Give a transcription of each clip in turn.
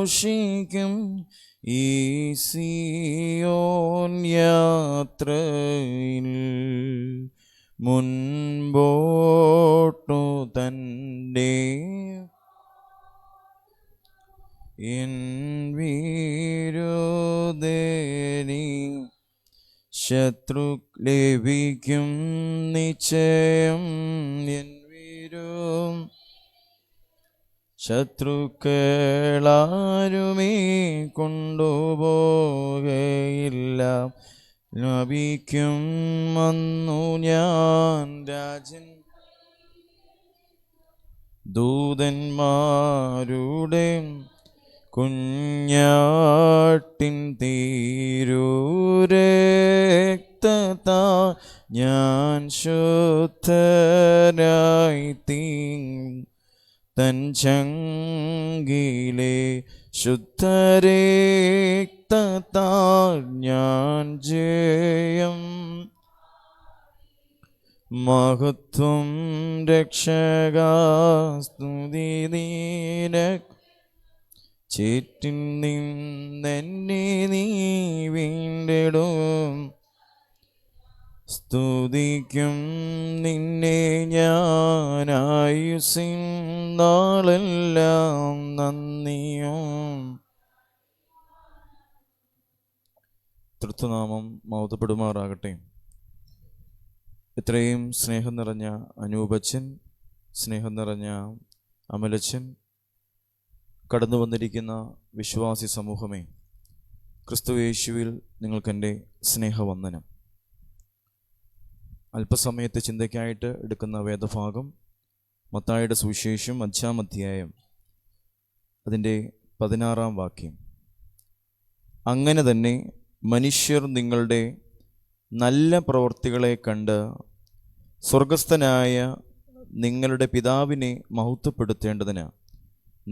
ഘോഷിക്കും ഈ സിയോൻ യാത്രയിൽ മുൻപോട്ടു തൻ്റെ എൻ വിരോധനി ശത്രു ലഭിക്കും നിശ്ചയം. എൻ ശത്രുക്കളാരുമേ കൊണ്ടുപോകയില്ല. ലഭിക്കും വന്നു ഞാൻ രാജൻ ദൂതന്മാരുടെ കുഞ്ഞാട്ടിൻ തീരൂരക്തത്താ ഞാൻ ശുദ്ധരായി തൻ ചങ്കിലെ ശുദ്ധരക്തത്താൽ ഞാൻ ജയം. മഹത്വം രക്ഷകാസ്തുതി നിനക്ക്. ചേറ്റിൽ നിന്നെന്നെ നീ വീണ്ടെടും. സ്തുതിക്കും നിന്നെ ഞാൻ ആയുസ്സിൻ നാളെല്ലാം നന്ദിയും. തൃത്വനാമം മഹത്വപ്പെടുമാറാകട്ടെ. ഇത്രയും സ്നേഹം നിറഞ്ഞ അനൂപച്ചൻ, സ്നേഹം നിറഞ്ഞ അമലച്ചൻ, കടന്നു വന്നിരിക്കുന്ന വിശ്വാസി സമൂഹമേ, ക്രിസ്തുയേശുവിൽ നിങ്ങൾക്കെൻ്റെ സ്നേഹവന്ദനം. അല്പസമയത്തെ ചിന്തയ്ക്കായിട്ട് എടുക്കുന്ന വേദഭാഗം മത്തായിയുടെ സുവിശേഷം 5-ാം അധ്യായം അതിൻ്റെ 16-ാം വാക്യം. അങ്ങനെ തന്നെ മനുഷ്യർ നിങ്ങളുടെ നല്ല പ്രവൃത്തികളെ കണ്ട് സ്വർഗസ്ഥനായ നിങ്ങളുടെ പിതാവിനെ മഹത്വപ്പെടുത്തേണ്ടതിന്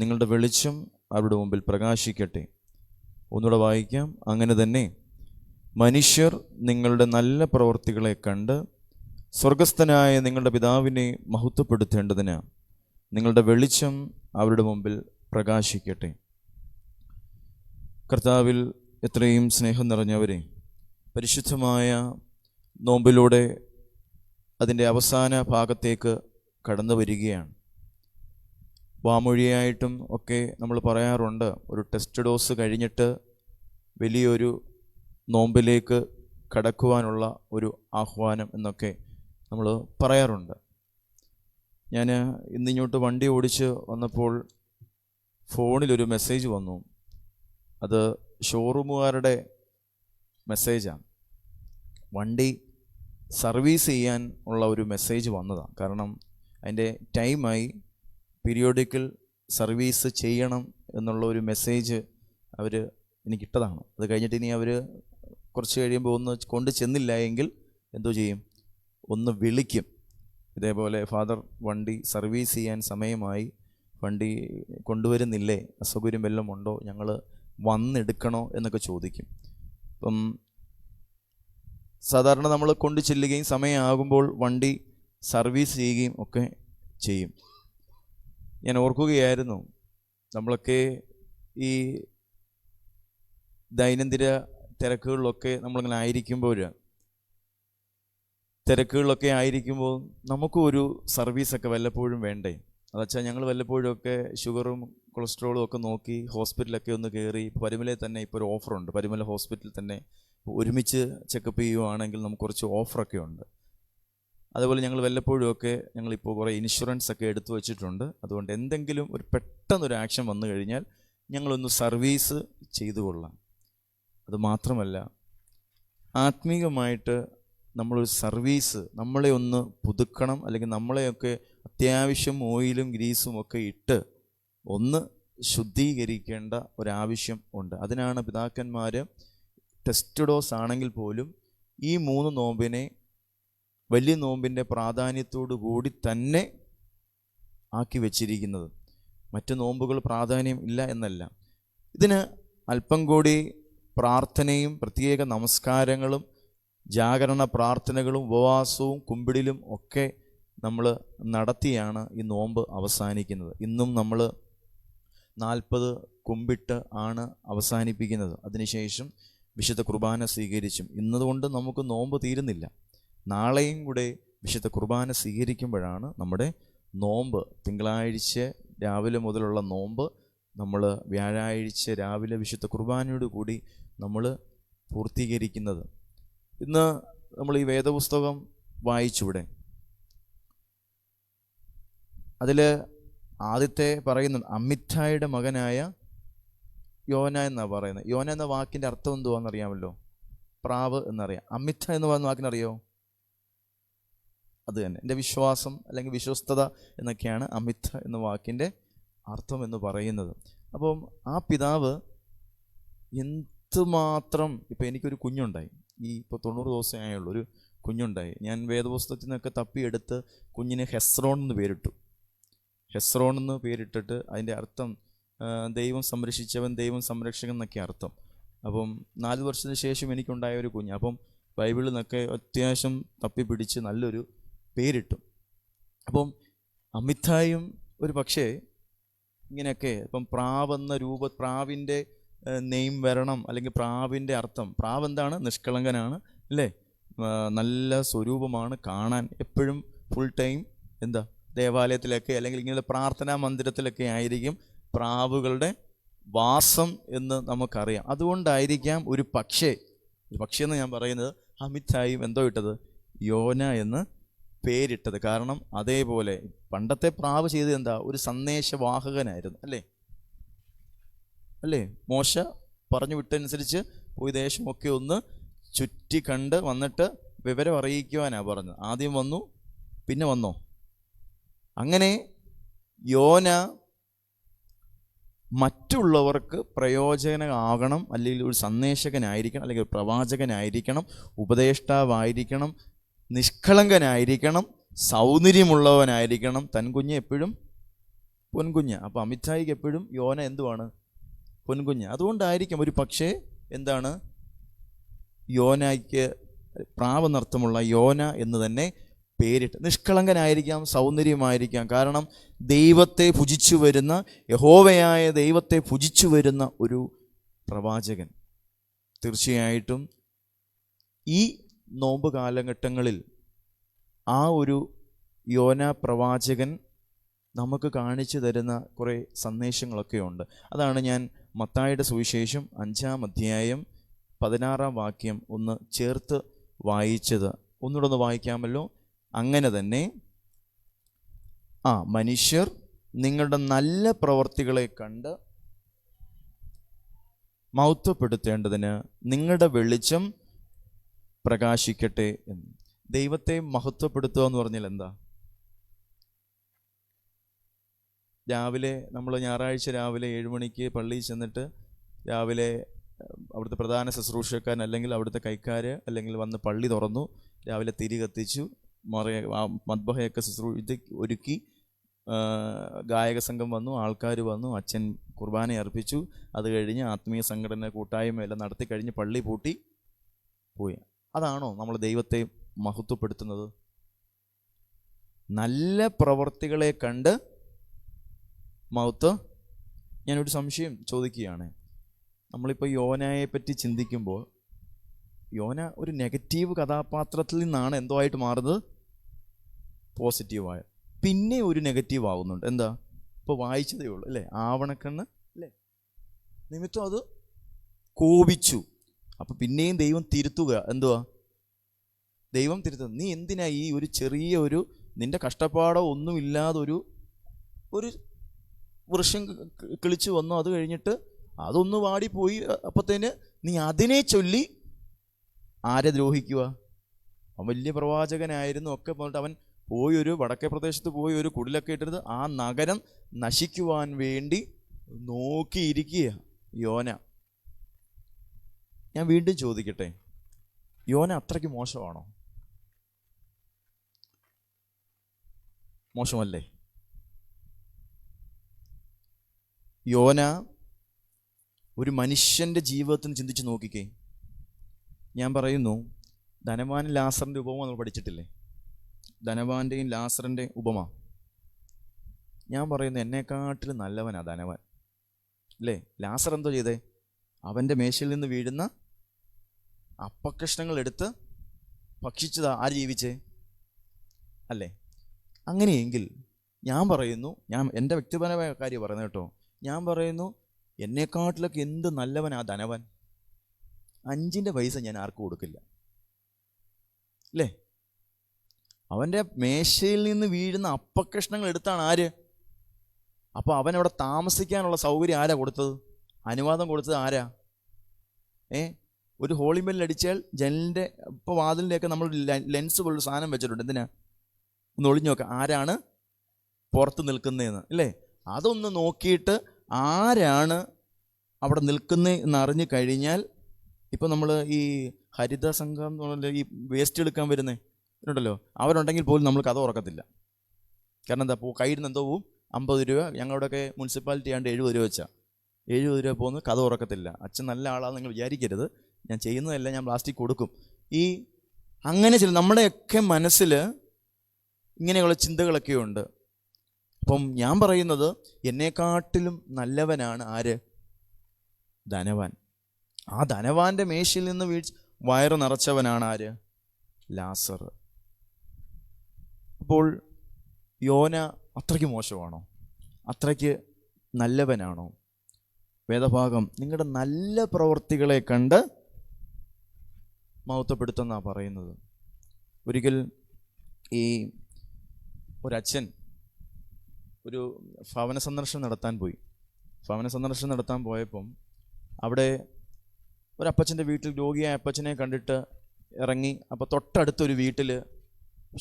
നിങ്ങളുടെ വെളിച്ചം അവരുടെ മുമ്പിൽ പ്രകാശിക്കട്ടെ. ഒന്നുകൂടെ വായിക്കാം. അങ്ങനെ തന്നെ മനുഷ്യർ നിങ്ങളുടെ നല്ല പ്രവൃത്തികളെ കണ്ട് സ്വർഗസ്ഥനായ നിങ്ങളുടെ പിതാവിനെ മഹത്വപ്പെടുത്തേണ്ടതിന് നിങ്ങളുടെ വെളിച്ചം അവരുടെ മുമ്പിൽ പ്രകാശിക്കട്ടെ. കർത്താവിൽ എത്രയും സ്നേഹം നിറഞ്ഞവരെ, പരിശുദ്ധമായ നോമ്പിലൂടെ അതിൻ്റെ അവസാന ഭാഗത്തേക്ക് കടന്നു വരികയാണ്. വാമൊഴിയായിട്ടും ഒക്കെ നമ്മൾ പറയാറുണ്ട്, ഒരു ടെസ്റ്റ് ഡോസ് കഴിഞ്ഞിട്ട് വലിയൊരു നോമ്പിലേക്ക് കടക്കുവാനുള്ള ഒരു ആഹ്വാനം എന്നൊക്കെ നമ്മൾ പറയാറുണ്ട്. ഞാൻ ഇന്നിങ്ങോട്ട് വണ്ടി ഓടിച്ച് വന്നപ്പോൾ ഫോണിലൊരു മെസ്സേജ് വന്നു. അത് ഷോറൂമുകാരുടെ മെസ്സേജാണ്. വണ്ടി സർവീസ് ചെയ്യാൻ ഉള്ള ഒരു മെസ്സേജ് വന്നതാണ്. കാരണം അതിൻ്റെ ടൈമായി, പീരിയോഡിക്കൽ സർവീസ് ചെയ്യണം എന്നുള്ള ഒരു മെസ്സേജ് അവർ എനിക്കിട്ടതാണ്. അത് കഴിഞ്ഞിട്ട് ഇനി അവർ കുറച്ച് കഴിയുമ്പോൾ ഒന്ന് കൊണ്ട് ചെന്നില്ല എങ്കിൽ എന്തോ ചെയ്യും, ഒന്ന് വിളിക്കും. ഇതേപോലെ ഫാദർ വണ്ടി സർവീസ് ചെയ്യാൻ സമയമായി, വണ്ടി കൊണ്ടുവരുന്നില്ലേ, അസൗകര്യം വല്ലതും ഉണ്ടോ, ഞങ്ങൾ വന്നെടുക്കണോ എന്നൊക്കെ ചോദിക്കും. അപ്പം സാധാരണ നമ്മൾ കൊണ്ട് ചെല്ലുകയും സമയമാകുമ്പോൾ വണ്ടി സർവീസ് ചെയ്യുകയും ഒക്കെ ചെയ്യും. ഞാൻ ഓർക്കുകയായിരുന്നു, നമ്മളൊക്കെ ഈ ദൈനംദിന തിരക്കുകളിലൊക്കെ നമ്മളിങ്ങനെ ആയിരിക്കുമ്പോൾ നമുക്കും ഒരു സർവീസൊക്കെ വല്ലപ്പോഴും വേണ്ടേ. അതെച്ചാൽ ഞങ്ങൾ വല്ലപ്പോഴുമൊക്കെ ഷുഗറും കൊളസ്ട്രോളും ഒക്കെ നോക്കി ഹോസ്പിറ്റലൊക്കെ ഒന്ന് കയറി. പരുമലയിൽ തന്നെ ഇപ്പോൾ ഒരു ഓഫറുണ്ട്. പരുമല ഹോസ്പിറ്റലിൽ തന്നെ ഒരുമിച്ച് ചെക്കപ്പ് ചെയ്യുകയാണെങ്കിൽ നമുക്ക് കുറച്ച് ഓഫറൊക്കെ ഉണ്ട്. അതുപോലെ ഞങ്ങൾ വല്ലപ്പോഴുമൊക്കെ ഞങ്ങളിപ്പോൾ കുറേ ഇൻഷുറൻസ് ഒക്കെ എടുത്തു വച്ചിട്ടുണ്ട്. അതുകൊണ്ട് എന്തെങ്കിലും ഒരു പെട്ടെന്നൊരു ആക്ഷൻ വന്നു കഴിഞ്ഞാൽ ഞങ്ങളൊന്ന് സർവീസ് ചെയ്തു കൊള്ളാം. അതുമാത്രമല്ല, ആത്മീകമായിട്ട് നമ്മളൊരു സർവീസ്, നമ്മളെ ഒന്ന് പുതുക്കണം, അല്ലെങ്കിൽ നമ്മളെയൊക്കെ അത്യാവശ്യം ഓയിലും ഗ്രീസും ഒക്കെ ഇട്ട് ഒന്ന് ശുദ്ധീകരിക്കേണ്ട ഒരാവശ്യം ഉണ്ട്. അതിനാണ് പിതാക്കന്മാർ ടെസ്റ്റ് ഡോസ് ആണെങ്കിൽ പോലും ഈ 3 നോമ്പിനെ വലിയ നോമ്പിൻ്റെ പ്രാധാന്യത്തോടു കൂടി തന്നെ ആക്കി വച്ചിരിക്കുന്നത്. മറ്റ് നോമ്പുകൾ പ്രാധാന്യം ഇല്ല എന്നല്ല. ഇതിന് അല്പം കൂടി പ്രാർത്ഥനയും പ്രത്യേക നമസ്കാരങ്ങളും ജാഗരണ പ്രാർത്ഥനകളും ഉപവാസവും കുമ്പിടിലും ഒക്കെ നമ്മൾ നടത്തിയാണ് ഈ നോമ്പ് അവസാനിക്കുന്നത്. ഇന്നും നമ്മൾ 40 കുമ്പിട്ട് ആണ് അവസാനിപ്പിക്കുന്നത്. അതിനുശേഷം വിശുദ്ധ കുർബാന സ്വീകരിച്ചും. ഇന്നതുകൊണ്ട് നമുക്ക് നോമ്പ് തീരുന്നില്ല. നാളെയും കൂടെ വിശുദ്ധ കുർബാന സ്വീകരിക്കുമ്പോഴാണ് നമ്മുടെ നോമ്പ്, തിങ്കളാഴ്ച രാവിലെ മുതലുള്ള നോമ്പ് നമ്മൾ വ്യാഴാഴ്ച രാവിലെ വിശുദ്ധ കുർബാനയോട് കൂടി നമ്മൾ പൂർത്തീകരിക്കുന്നത്. ഇന്ന് നമ്മൾ ഈ വേദപുസ്തകം വായിച്ചിവിടെ, അതിൽ ആദ്യത്തെ പറയുന്നത് അമിത്ഥായുടെ മകനായ യോന എന്നാണ് പറയുന്നത്. യോന എന്ന വാക്കിൻ്റെ അർത്ഥം എന്തുവാണെന്നറിയാമല്ലോ? പ്രാവ് എന്നറിയാം. അമിത്ഥ എന്ന് പറയുന്ന വാക്കിനറിയോ? അത് തന്നെ, എൻ്റെ വിശ്വാസം അല്ലെങ്കിൽ വിശ്വസ്തത എന്നൊക്കെയാണ് അമിത്ഥ എന്ന വാക്കിൻ്റെ അർത്ഥം എന്ന് പറയുന്നത്. അപ്പം ആ പിതാവ് എന്തുമാത്രം, ഇപ്പം എനിക്കൊരു കുഞ്ഞുണ്ടായി, ഇപ്പോൾ 90 ദിവസമേ ആയുള്ളൂ, ഒരു കുഞ്ഞുണ്ടായി. ഞാൻ വേദപുസ്തകത്തിൽ നിന്നൊക്കെ തപ്പിയെടുത്ത് കുഞ്ഞിന് ഹെസ്രോൺ എന്ന് പേരിട്ടു. ഹെസ്രോൺ എന്ന് പേരിട്ടിട്ട് അതിൻ്റെ അർത്ഥം ദൈവം സംരക്ഷിച്ചവൻ, ദൈവം സംരക്ഷകൻ എന്നൊക്കെ അർത്ഥം. അപ്പം 4 വർഷത്തിന് ശേഷം എനിക്കുണ്ടായ ഒരു കുഞ്ഞ്. അപ്പം ബൈബിളിൽ നിന്നൊക്കെ അത്യാവശ്യം തപ്പിപ്പിടിച്ച് നല്ലൊരു പേരിട്ടു. അപ്പം അമിത്ഥായും ഒരു പക്ഷേ ഇങ്ങനെയൊക്കെ ഇപ്പം പ്രാവെന്ന പ്രാവിൻ്റെ നെയിം വരണം, അല്ലെങ്കിൽ പ്രാവിൻ്റെ അർത്ഥം, പ്രാവ് എന്താണ്? നിഷ്കളങ്കനാണ് അല്ലേ, നല്ല സ്വരൂപമാണ് കാണാൻ, എപ്പോഴും ഫുൾ ടൈം എന്താ ദേവാലയത്തിലൊക്കെ അല്ലെങ്കിൽ ഇങ്ങനെ പ്രാർത്ഥനാ മന്ദിരത്തിലൊക്കെ ആയിരിക്കും പ്രാവുകളുടെ വാസം എന്ന് നമുക്കറിയാം. അതുകൊണ്ടായിരിക്കാം ഒരു പക്ഷേ എന്ന് ഞാൻ പറയുന്നത് അമിത്ഥായും എന്തോ ഇട്ടത്, യോന എന്ന് പേരിട്ടത്. കാരണം അതേപോലെ പണ്ടത്തെ പ്രാവ് ചെയ്തത് എന്താ, ഒരു സന്ദേശവാഹകനായിരുന്നു അല്ലേ. മോശ പറഞ്ഞു വിട്ടനുസരിച്ച് പോയി ദേശമൊക്കെ ഒന്ന് ചുറ്റി കണ്ട് വന്നിട്ട് വിവരം അറിയിക്കുവാനാണ് പറഞ്ഞത്. ആദ്യം വന്നു, പിന്നെ വന്നോ? അങ്ങനെ യോന മറ്റുള്ളവർക്ക് പ്രയോജനമാകണം, അല്ലെങ്കിൽ ഒരു സന്ദേശകനായിരിക്കണം, അല്ലെങ്കിൽ ഒരു പ്രവാചകനായിരിക്കണം, ഉപദേഷ്ടാവായിരിക്കണം, നിഷ്കളങ്കനായിരിക്കണം, സൗന്ദര്യമുള്ളവനായിരിക്കണം. തൻകുഞ്ഞ് എപ്പോഴും പൊൻകുഞ്ഞ്. അപ്പോൾ അമിത്ഥായിക്ക് എപ്പോഴും യോന എന്തുവാണ്? പൊൻകുഞ്ഞ്. അതുകൊണ്ടായിരിക്കും ഒരു പക്ഷേ എന്താണ് യോനയ്ക്ക് പ്രാവെന്നർത്ഥമുള്ള യോന എന്ന് തന്നെ പേരിട്ട്. നിഷ്കളങ്കനായിരിക്കാം, സൗന്ദര്യമായിരിക്കാം. കാരണം ദൈവത്തെ ഭുജിച്ചു വരുന്ന, യഹോവയായ ദൈവത്തെ ഭുജിച്ചു വരുന്ന ഒരു പ്രവാചകൻ. തീർച്ചയായിട്ടും ഈ നോമ്പ് കാലഘട്ടങ്ങളിൽ ആ ഒരു യോന പ്രവാചകൻ നമുക്ക് കാണിച്ചു തരുന്ന കുറേ സന്ദേശങ്ങളൊക്കെ ഉണ്ട്. അതാണ് ഞാൻ മത്തായിയുടെ സുവിശേഷം 5-ാം അധ്യായം 16-ാം വാക്യം ഒന്ന് ചേർത്ത് വായിച്ചത്. ഒന്നുകൂടെ ഒന്ന് വായിക്കാമല്ലോ? അങ്ങനെ തന്നെ മനുഷ്യർ നിങ്ങളുടെ നല്ല പ്രവർത്തികളെ കണ്ട് മഹത്വപ്പെടുത്തേണ്ടതിന് നിങ്ങളുടെ വെളിച്ചം പ്രകാശിക്കട്ടെ എന്ന്. ദൈവത്തെ മഹത്വപ്പെടുത്തുക എന്ന് പറഞ്ഞാൽ എന്താ? രാവിലെ നമ്മൾ ഞായറാഴ്ച രാവിലെ 7 മണിക്ക് പള്ളിയിൽ ചെന്നിട്ട് രാവിലെ അവിടുത്തെ പ്രധാന ശുശ്രൂഷക്കാരൻ അല്ലെങ്കിൽ അവിടുത്തെ കൈക്കാർ അല്ലെങ്കിൽ വന്ന് പള്ളി തുറന്നു, രാവിലെ തിരി കത്തിച്ചു, മദ്ബഹയൊക്കെ ഒരുക്കി, ഗായക സംഘം വന്നു, ആൾക്കാർ വന്നു, അച്ഛൻ കുർബാന അർപ്പിച്ചു. അത് കഴിഞ്ഞ് ആത്മീയ സംഘടന കൂട്ടായ്മ എല്ലാം നടത്തി കഴിഞ്ഞ് പള്ളി പൂട്ടി പോയി. അതാണോ നമ്മൾ ദൈവത്തെ മഹത്വപ്പെടുത്തുന്നത്? നല്ല പ്രവർത്തികളെ കണ്ട് മഹത്വം. ഞാനൊരു സംശയം ചോദിക്കുകയാണ്. നമ്മളിപ്പോൾ യോനയെ പറ്റി ചിന്തിക്കുമ്പോൾ യോന ഒരു നെഗറ്റീവ് കഥാപാത്രത്തിൽ നിന്നാണ് എന്തോ ആയിട്ട് മാറുന്നത്, പോസിറ്റീവായ. പിന്നെ ഒരു നെഗറ്റീവ് ആവുന്നുണ്ട്. എന്താ? ഇപ്പോൾ വായിച്ചതേ ഉള്ളൂ അല്ലേ, ആവണക്കണ്ണ് അല്ലേ നിമിത്തം അത് കോപിച്ചു. അപ്പം പിന്നെയും ദൈവം തിരുത്തുക. എന്തുവാ? ദൈവം തിരുത്തുക. നീ എന്തിനാ ഈ ഒരു ചെറിയ ഒരു നിന്റെ കഷ്ടപ്പാടോ ഒന്നുമില്ലാതെ ഒരു വൃക്ഷം കിളിച്ചു വന്നു, അത് കഴിഞ്ഞിട്ട് അതൊന്ന് വാടിപ്പോയി, അപ്പത്തേന് നീ അതിനെ ചൊല്ലി ആരെ ദ്രോഹിക്കുക? അവൻ വലിയ പ്രവാചകനായിരുന്നു ഒക്കെ പറഞ്ഞിട്ട് അവൻ പോയി ഒരു വടക്കേ പ്രദേശത്ത് പോയി ഒരു കുടിലൊക്കെ ഇട്ടിരുന്നത് ആ നഗരം നശിക്കുവാൻ വേണ്ടി നോക്കിയിരിക്കുക യോന. ഞാൻ വീണ്ടും ചോദിക്കട്ടെ, യോന അത്രയ്ക്ക് മോശമാണോ? മോശമല്ലേ? യോന ഒരു മനുഷ്യൻ്റെ ജീവിതത്തിന് ചിന്തിച്ച് നോക്കിക്കേ. ഞാൻ പറയുന്നു, ധനവാൻ ലാസറിൻ്റെ ഉപമ നമ്മൾ പഠിച്ചിട്ടില്ലേ? ധനവാന്റെയും ലാസറിൻ്റെ ഉപമ. ഞാൻ പറയുന്നു, എന്നെക്കാട്ടിലും നല്ലവനാ ധനവാൻ. അല്ലേ? ലാസർ എന്തോ ചെയ്തേ? അവൻ്റെ മേശയിൽ നിന്ന് വീഴുന്ന അപ്പക്കഷ്ണങ്ങൾ എടുത്ത് ഭക്ഷിച്ചതാ. ആര് ജീവിച്ചേ? അല്ലേ? അങ്ങനെയെങ്കിൽ ഞാൻ പറയുന്നു, ഞാൻ എൻ്റെ വ്യക്തിപരമായ കാര്യം പറയുന്നത് കേട്ടോ, ഞാൻ പറയുന്നു, എന്നെക്കാട്ടിലൊക്കെ എന്ത് നല്ലവനാ ധനവൻ. 5 പൈസ ഞാൻ ആർക്കും കൊടുക്കില്ല, അല്ലേ? അവൻ്റെ മേശയിൽ നിന്ന് വീഴുന്ന അപ്പക്കഷ്ണങ്ങൾ എടുത്താണ് ആര്? അപ്പോൾ അവൻ അവിടെ താമസിക്കാനുള്ള സൗകര്യം ആരാ കൊടുത്തത്? അനുവാദം കൊടുത്തത് ആരാ? ഒരു ഹോളി ബെല്ലടിച്ചാൽ ജനലിൻ്റെ ഇപ്പോൾ വാതിലിൻ്റെയൊക്കെ നമ്മൾ ലെൻസ് പോലൊരു സാധനം വെച്ചിട്ടുണ്ട്. എന്തിനാ? ഒന്ന് ഒളിഞ്ഞു നോക്കാം ആരാണ് പുറത്ത് നിൽക്കുന്നതെന്ന്, അല്ലേ? അതൊന്ന് നോക്കിയിട്ട് ആരാണ് അവിടെ നിൽക്കുന്നതെന്ന് അറിഞ്ഞു കഴിഞ്ഞാൽ, ഇപ്പം നമ്മൾ ഈ ഹരിത സംഘം എന്ന് പറഞ്ഞാൽ ഈ വേസ്റ്റ് എടുക്കാൻ വരുന്നേ ഉണ്ടല്ലോ, അവരുണ്ടെങ്കിൽ പോലും നമ്മൾ കഥ ഉറക്കത്തില്ല. കാരണം എന്താ? കയ്യിൽ നിന്ന് എന്തോ പോവും, 50 രൂപ. ഞങ്ങളുടെയൊക്കെ മുനിസിപ്പാലിറ്റി ആണ്ട് 70 രൂപ വെച്ചാൽ 70 രൂപ പോകുന്നു, കഥ ഉറക്കത്തില്ല. അച്ഛൻ നല്ല ആളാണെന്ന് നിങ്ങൾ വിചാരിക്കരുത്, ഞാൻ ചെയ്യുന്നതല്ല, ഞാൻ പ്ലാസ്റ്റിക് കൊടുക്കും. ഈ അങ്ങനെ ചില നമ്മുടെയൊക്കെ മനസ്സിൽ ഇങ്ങനെയുള്ള ചിന്തകളൊക്കെ ഉണ്ട്. അപ്പം ഞാൻ പറയുന്നത്, എന്നെക്കാട്ടിലും നല്ലവനാണ് ആര്? ധനവാൻ. ആ ധനവാന്റെ മേശയിൽ നിന്ന് വയറ് നിറച്ചവനാണ് ആര്? ലാസർ. അപ്പോൾ യോന അത്രയ്ക്ക് മോശമാണോ? അത്രയ്ക്ക് നല്ലവനാണോ? വേദഭാഗം നിങ്ങളുടെ നല്ല പ്രവൃത്തികളെ കണ്ട് മഹത്വപ്പെടുത്തുന്നാണ് പറയുന്നത്. ഒരിക്കൽ ഈ ഒരച്ഛൻ ഒരു ഭവന സന്ദർശനം നടത്താൻ പോയി. ഭവന സന്ദർശനം നടത്താൻ പോയപ്പം അവിടെ ഒരപ്പച്ചൻ്റെ വീട്ടിൽ രോഗിയായ അപ്പച്ചനെ കണ്ടിട്ട് ഇറങ്ങി. അപ്പോൾ തൊട്ടടുത്തൊരു വീട്ടിൽ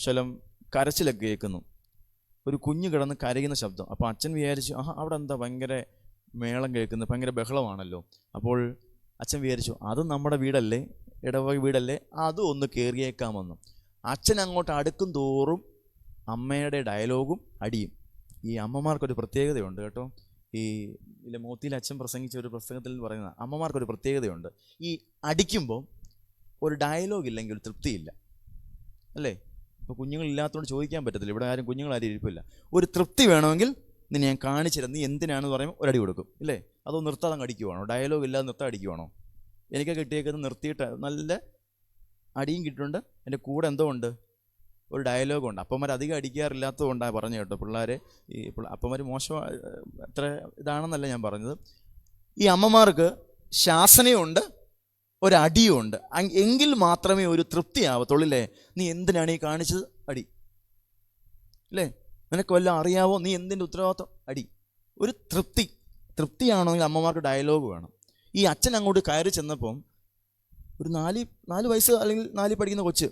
ശലം കരച്ചിലൊക്കെ കേൾക്കുന്നു, ഒരു കുഞ്ഞ് കിടന്ന് കരയുന്ന ശബ്ദം. അപ്പോൾ അച്ഛൻ വിചാരിച്ചു, അവിടെ എന്താ ഭയങ്കര മേളം കേൾക്കുന്നത്, ഭയങ്കര ബഹളമാണല്ലോ. അപ്പോൾ അച്ഛൻ വിചാരിച്ചു, അത് നമ്മുടെ വീടല്ലേ, ഇടവക വീടല്ലേ, അതും ഒന്ന് കയറിയേക്കാമെന്ന്. അച്ഛൻ അങ്ങോട്ട് അടുക്കും തോറും അമ്മയുടെ ഡയലോഗും അടിയും. ഈ അമ്മമാർക്കൊരു പ്രത്യേകതയുണ്ട് കേട്ടോ. ഈ മോത്തിയിൽ അച്ഛൻ പ്രസംഗിച്ച ഒരു പ്രസംഗത്തിൽ പറയുന്ന അമ്മമാർക്കൊരു പ്രത്യേകതയുണ്ട്. ഈ അടിക്കുമ്പോൾ ഒരു ഡയലോഗ് ഇല്ലെങ്കിൽ ഒരു തൃപ്തിയില്ല, അല്ലേ? ഇപ്പോൾ കുഞ്ഞുങ്ങളില്ലാത്തതുകൊണ്ട് ചോദിക്കാൻ പറ്റത്തില്ല, ഇവിടെ ആരും കുഞ്ഞുങ്ങളാരും ഇരിപ്പില്ല. ഒരു തൃപ്തി വേണമെങ്കിൽ നിന്നെ ഞാൻ കാണിച്ചിരുന്നു, നീ എന്തിനാണെന്ന് പറയുമ്പോൾ ഒരടി കൊടുക്കും, ഇല്ലേ? അതോ നിർത്താതെ അടിക്കുവാണോ? ഡയലോഗ് ഇല്ലാതെ നിർത്താൻ അടിക്കുവാണോ? എനിക്ക് കിട്ടിയേക്കുന്നത് നിർത്തിയിട്ട് നല്ല അടിയും കിട്ടുന്നുണ്ട്, എൻ്റെ കൂടെ എന്തോ ഉണ്ട്, ഒരു ഡയലോഗുണ്ട്. അപ്പന്മാർ അധികം അടിക്കാറില്ലാത്തത് കൊണ്ടാണ് പറഞ്ഞു കേട്ടോ. പിള്ളേരെ ഈ അപ്പന്മാർ മോശം അത്ര ഇതാണെന്നല്ല ഞാൻ പറഞ്ഞത്. ഈ അമ്മമാർക്ക് ശാസനയുണ്ട്, ഒരടിയുണ്ട്. എങ്കിൽ മാത്രമേ ഒരു തൃപ്തി ആവത്തുള്ളൂ, അല്ലേ? നീ എന്തിനാണ് ഈ കാണിച്ചത്? അടി, അല്ലേ? നിനക്ക് വല്ലതും അറിയാവോ? നീ എന്തിൻ്റെ ഉത്തരവാദിത്വം? അടി. ഒരു തൃപ്തിയാണെങ്കിൽ അമ്മമാർക്ക് ഡയലോഗ് വേണം. ഈ അച്ഛൻ അങ്ങോട്ട് കയറി ചെന്നപ്പം ഒരു 4 വയസ്സ് അല്ലെങ്കിൽ 4 പഠിക്കുന്ന കൊച്ച്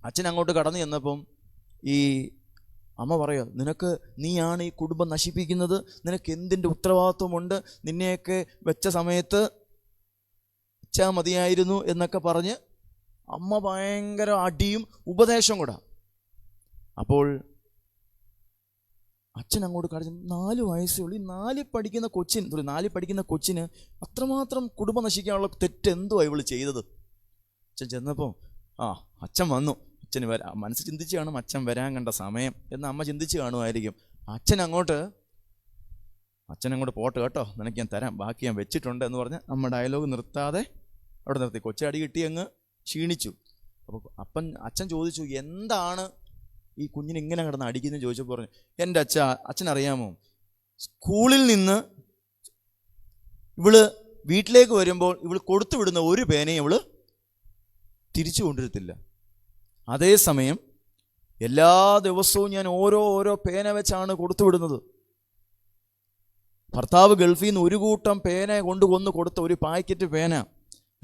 അച്ഛൻ അങ്ങോട്ട് കടന്നു ചെന്നപ്പം ഈ അമ്മ പറയുക, നീയാണ് ഈ കുടുംബം നശിപ്പിക്കുന്നത്, നിനക്ക് എന്തിൻ്റെ ഉത്തരവാദിത്വമുണ്ട്, നിന്നെയൊക്കെ വെച്ച സമയത്ത് വെച്ചാൽ മതിയായിരുന്നു എന്നൊക്കെ പറഞ്ഞ് അമ്മ ഭയങ്കര അടിയും ഉപദേശം കൂടാ. അപ്പോൾ അച്ഛൻ അങ്ങോട്ട് കടന്നു, 4 വയസ്സേ ഉള്ളൂ, 4 പഠിക്കുന്ന കൊച്ചിന് അത്രമാത്രം കുടുംബം നശിക്കാനുള്ള തെറ്റ് എന്തോ ഇവള് ചെയ്തത്. അച്ഛൻ ചെന്നപ്പോൾ അച്ഛൻ വന്നു. അച്ഛന് മനസ്സ് ചിന്തിച്ച് കാണും, അച്ഛൻ വരാൻ കണ്ട സമയം എന്ന് അമ്മ ചിന്തിച്ച് കാണുമായിരിക്കും. അച്ഛൻ അങ്ങോട്ട് പോട്ടെ കേട്ടോ, നിനക്ക് ഞാൻ തരാം, ബാക്കി ഞാൻ വെച്ചിട്ടുണ്ട് എന്ന് പറഞ്ഞ് അമ്മ ഡയലോഗ് നിർത്താതെ അവിടെ നിർത്തി. കൊച്ചടി കിട്ടി അങ്ങ് ക്ഷീണിച്ചു. അപ്പോൾ അച്ഛൻ ചോദിച്ചു, എന്താണ് ഈ കുഞ്ഞിന് ഇങ്ങനെ കിടന്ന് അടിക്കുന്നു ചോദിച്ചപ്പോൾ പറഞ്ഞു, എൻ്റെ അച്ഛനറിയാമോ, സ്കൂളിൽ നിന്ന് ഇവള് വീട്ടിലേക്ക് വരുമ്പോൾ ഇവള് കൊടുത്തു വിടുന്ന ഒരു പേനയും ഇവള് തിരിച്ചു കൊണ്ടുവരത്തില്ല. അതേസമയം എല്ലാ ദിവസവും ഞാൻ ഓരോ പേന വെച്ചാണ് കൊടുത്തു വിടുന്നത്. ഭർത്താവ് ഗൾഫിൽ നിന്ന് ഒരു കൂട്ടം പേന കൊണ്ടുവന്ന് കൊടുത്ത ഒരു പാക്കറ്റ് പേന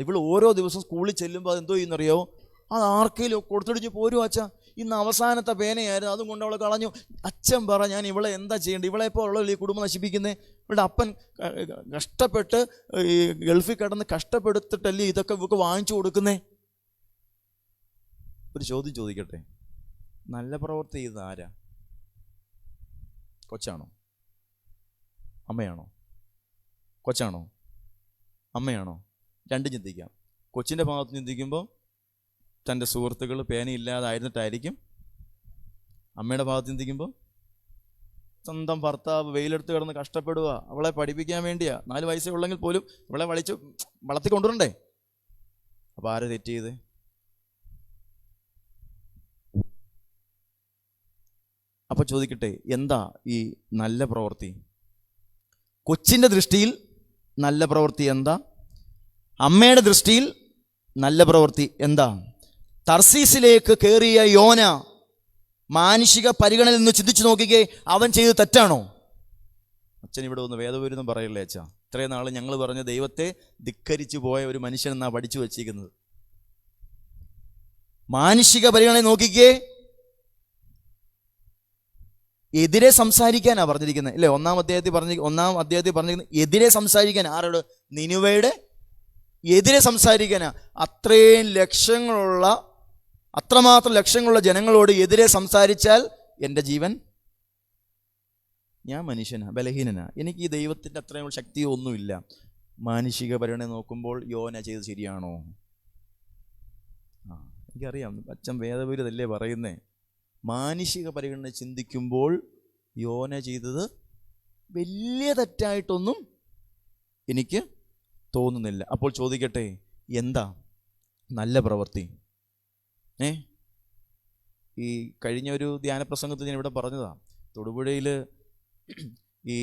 ഇവൾ ഓരോ ദിവസവും സ്കൂളിൽ ചെല്ലുമ്പോൾ അതെന്തോ ചെയ്യുന്നറിയോ, അത് ആർക്കെങ്കിലും കൊടുത്തിടിഞ്ഞ് പോരും. അച്ഛാ, ഇന്ന് അവസാനത്തെ പേനയായിരുന്നു, അതും കൊണ്ട് അവളെ കളഞ്ഞു. അച്ഛൻ പറ, ഞാൻ ഇവളെ എന്താ ചെയ്യേണ്ടത്? ഇവളെപ്പോൾ ഉള്ള ഈ കുടുംബം നശിപ്പിക്കുന്നത്? ഇവളുടെ അപ്പൻ കഷ്ടപ്പെട്ട് ഈ ഗൾഫിൽ കിടന്ന് കഷ്ടപ്പെടുത്തിട്ടല്ലേ ഇതൊക്കെ ഇവൾക്ക് വാങ്ങിച്ചു കൊടുക്കുന്നേ? ഒരു ചോദ്യം ചോദിക്കട്ടെ, നല്ല പ്രവൃത്തി ചെയ്തത് ആരാ? കൊച്ചാണോ? അമ്മയാണോ? കൊച്ചാണോ? അമ്മയാണോ? രണ്ടും ചിന്തിക്കാം. കൊച്ചിൻ്റെ ഭാഗത്ത് ചിന്തിക്കുമ്പോൾ തൻ്റെ സുഹൃത്തുക്കൾ പേനയില്ലാതായിരുന്നിട്ടായിരിക്കും. അമ്മയുടെ ഭാഗത്ത് ചിന്തിക്കുമ്പോൾ സ്വന്തം ഭർത്താവ് വെയിലെടുത്ത് കിടന്ന് കഷ്ടപ്പെടുക, അവളെ പഠിപ്പിക്കാൻ വേണ്ടിയാ. 4 വയസ്സേ ഉള്ളെങ്കിൽ പോലും ഇവളെ വളർത്തി കൊണ്ടുവരണ്ടേ? അപ്പൊ ആരെ തെറ്റ് ചെയ്ത്? അപ്പൊ ചോദിക്കട്ടെ, എന്താ ഈ നല്ല പ്രവൃത്തി? കൊച്ചിൻ്റെ ദൃഷ്ടിയിൽ നല്ല പ്രവൃത്തി എന്താ? അമ്മയുടെ ദൃഷ്ടിയിൽ നല്ല പ്രവൃത്തി എന്താ? തർസീസിലേക്ക് കയറിയ യോന മാനുഷിക പരിഗണനയിൽ നിന്ന് ചിന്തിച്ചു നോക്കിക്കേ, അവൻ ചെയ്ത് തെറ്റാണോ? അച്ഛൻ ഇവിടെ ഒന്ന് വേദപുരുന്നും പറയല്ലേ അച്ഛാ? ഇത്രയും നാൾ ഞങ്ങൾ പറഞ്ഞ ദൈവത്തെ ധിക്കരിച്ചു പോയ ഒരു മനുഷ്യൻ എന്നാ പഠിച്ചു വച്ചിരിക്കുന്നത്. മാനുഷിക പരിഗണന നോക്കിക്കേ, എതിരെ സംസാരിക്കാനാ പറഞ്ഞിരിക്കുന്നത് അല്ലേ? 1-ാം അധ്യായത്തിൽ പറഞ്ഞിരിക്കുന്നത് എതിരെ സംസാരിക്കാൻ. ആരോട്? നിനുവയുടെ എതിരെ സംസാരിക്കാനാ. അത്രമാത്രം ലക്ഷങ്ങളുള്ള ജനങ്ങളോട് എതിരെ സംസാരിച്ചാൽ എൻ്റെ ജീവൻ, ഞാൻ മനുഷ്യനാ, ബലഹീനനാ, എനിക്ക് ഈ ദൈവത്തിൻ്റെ അത്രയും ശക്തിയോ ഒന്നുമില്ല. മാനുഷിക പരിഗണന നോക്കുമ്പോൾ യോന ചെയ്ത് ശരിയാണോ? എനിക്കറിയാം അച്ഛൻ വേദപുരതല്ലേ പറയുന്നേ. മാനുഷിക പരിഗണന ചിന്തിക്കുമ്പോൾ യോന ചെയ്തത് വലിയ തെറ്റായിട്ടൊന്നും എനിക്ക് തോന്നുന്നില്ല. അപ്പോൾ ചോദിക്കട്ടെ, എന്താ നല്ല പ്രവൃത്തി? ഈ കഴിഞ്ഞ ഒരു ധ്യാന പ്രസംഗത്തിൽ ഞാൻ ഇവിടെ പറഞ്ഞതാ, തൊടുപുഴയിൽ ഈ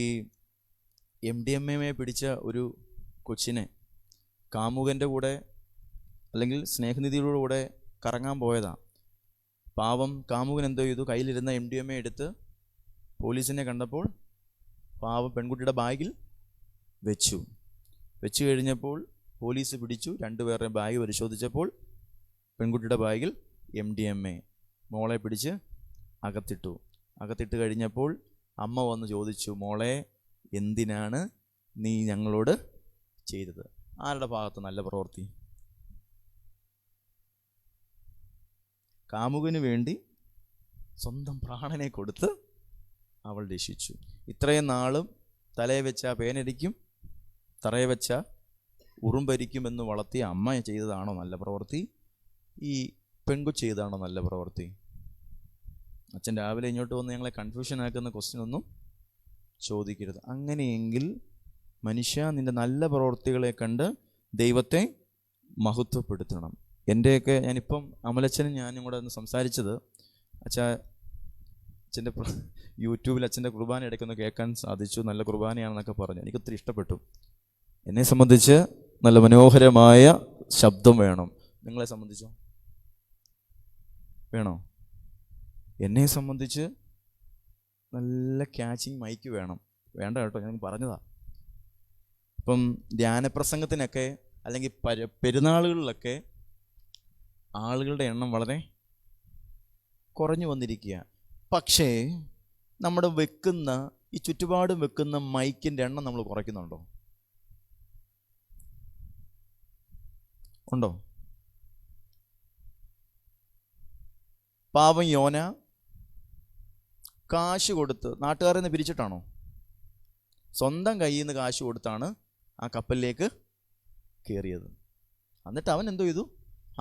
MDMA പിടിച്ച ഒരു കൊച്ചിനെ കാമുകൻ്റെ കൂടെ അല്ലെങ്കിൽ സ്നേഹനിധിയുടെ കൂടെ കറങ്ങാൻ പോയതാ. പാവം കാമുകൻ എന്തോ ചെയ്തു, കയ്യിലിരുന്ന MDMA എടുത്ത് പോലീസിനെ കണ്ടപ്പോൾ പാവം പെൺകുട്ടിയുടെ ബാഗിൽ വെച്ചു കഴിഞ്ഞപ്പോൾ പോലീസ് പിടിച്ചു. 2 പേരുടെ ബാഗ് പരിശോധിച്ചപ്പോൾ പെൺകുട്ടിയുടെ ബാഗിൽ MDMA. മോളെ പിടിച്ച് അകത്തിട്ട് കഴിഞ്ഞപ്പോൾ അമ്മ വന്ന് ചോദിച്ചു, മോളെ എന്തിനാണ് നീ ഞങ്ങളോട് ചെയ്തത്? ആരുടെ ഭാഗത്ത് നല്ല പ്രവൃത്തി? കാമുകന് വേണ്ടി സ്വന്തം പ്രാണനെ കൊടുത്ത് അവൾ രക്ഷിച്ചു. ഇത്രയും നാളും തലയെ വെച്ച പേനടിക്കും, തറയെ വെച്ച ഉറുമ്പരിക്കുമെന്ന് വളർത്തിയ അമ്മ ചെയ്തതാണോ നല്ല പ്രവൃത്തി? ഈ പെൺകൊച്ച് ചെയ്തതാണോ നല്ല പ്രവൃത്തി? അച്ഛൻ രാവിലെ ഇങ്ങോട്ട് വന്ന് ഞങ്ങളെ കൺഫ്യൂഷൻ ആക്കുന്ന ക്വസ്റ്റ്യൻ ഒന്നും ചോദിക്കരുത്. അങ്ങനെയെങ്കിൽ മനുഷ്യ, നിൻ്റെ നല്ല പ്രവൃത്തികളെ കണ്ട് ദൈവത്തെ മഹത്വപ്പെടുത്തണം. എൻ്റെയൊക്കെ ഞാനിപ്പം അമലച്ചനും ഞാനും കൂടെ ഒന്ന് സംസാരിച്ചത്, അച്ഛൻ്റെ യൂട്യൂബിൽ അച്ഛൻ്റെ കുർബാന ഇടയ്ക്കൊന്ന് കേൾക്കാൻ സാധിച്ചു. നല്ല കുർബാനയാണെന്നൊക്കെ പറഞ്ഞു. എനിക്കൊത്തിരി ഇഷ്ടപ്പെട്ടു. എന്നെ സംബന്ധിച്ച് നല്ല മനോഹരമായ ശബ്ദം വേണം. നിങ്ങളെ സംബന്ധിച്ചോ? വേണോ? എന്നെ സംബന്ധിച്ച് നല്ല ക്യാച്ചിങ് മൈക്ക് വേണം. വേണ്ട കേട്ടോ, ഞാൻ പറഞ്ഞതാ. ഇപ്പം ധ്യാനപ്രസംഗത്തിനൊക്കെ അല്ലെങ്കിൽ പെരുന്നാളുകളിലൊക്കെ ആളുകളുടെ എണ്ണം വളരെ കുറഞ്ഞു വന്നിരിക്കുക. പക്ഷേ നമ്മുടെ ഈ ചുറ്റുപാടും വെക്കുന്ന മൈക്കിൻ്റെ എണ്ണം നമ്മൾ കുറയ്ക്കുന്നുണ്ടോ? ഉണ്ടോ? പാവം യോന കാശ് കൊടുത്ത് നാട്ടുകാരിൽ നിന്ന് പിരിച്ചിട്ടാണോ? സ്വന്തം കയ്യിൽ നിന്ന് കാശ് കൊടുത്താണ് ആ കപ്പലിലേക്ക് കയറിയത്. എന്നിട്ട് അവൻ എന്തോ ചെയ്തു?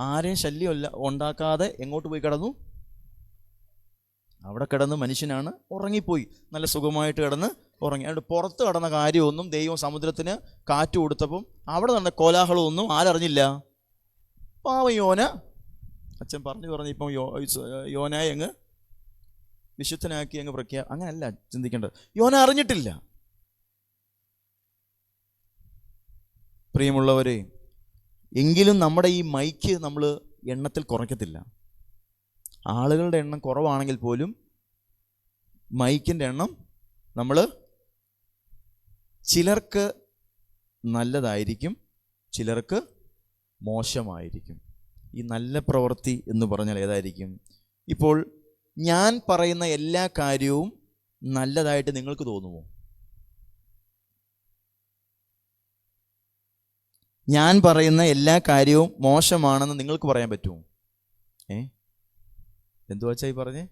ആരെയും ശല്യമല്ല ഉണ്ടാക്കാതെ എങ്ങോട്ട് പോയി കിടന്നു? അവിടെ കിടന്ന് മനുഷ്യനാണ് ഉറങ്ങിപ്പോയി. നല്ല സുഖമായിട്ട് കിടന്ന് ഉറങ്ങി. അതുകൊണ്ട് പുറത്ത് കിടന്ന കാര്യമൊന്നും ദൈവം സമുദ്രത്തിന് കാറ്റ് കൊടുത്തപ്പം അവിടെ നടന്ന കോലാഹലമൊന്നും ആരറിഞ്ഞില്ല. പാവം യോന, അച്ഛൻ പറഞ്ഞു ഇപ്പം യോനായി അങ്ങ് വിശുദ്ധനാക്കി അങ്ങ് അങ്ങനെയല്ല ചിന്തിക്കേണ്ടത്. യോന അറിഞ്ഞിട്ടില്ല. പ്രിയമുള്ളവരെ, എങ്കിലും നമ്മുടെ ഈ മൈക്ക് നമ്മൾ എണ്ണത്തിൽ കുറയ്ക്കത്തില്ല. ആളുകളുടെ എണ്ണം കുറവാണെങ്കിൽ പോലും മൈക്കിൻ്റെ എണ്ണം നമ്മൾ ചിലർക്ക് നല്ലതായിരിക്കും, ചിലർക്ക് മോശമായിരിക്കും. ഈ നല്ല പ്രവൃത്തി എന്ന് പറഞ്ഞാൽ ഏതായിരിക്കും? ഇപ്പോൾ ഞാൻ പറയുന്ന എല്ലാ കാര്യവും നല്ലതായിട്ട് നിങ്ങൾക്ക് തോന്നുമോ? ഞാൻ പറയുന്ന എല്ലാ കാര്യവും മോശമാണെന്ന് നിങ്ങൾക്ക് പറയാൻ പറ്റുമോ? എന്തുവാ ഈ പറഞ്ഞേ?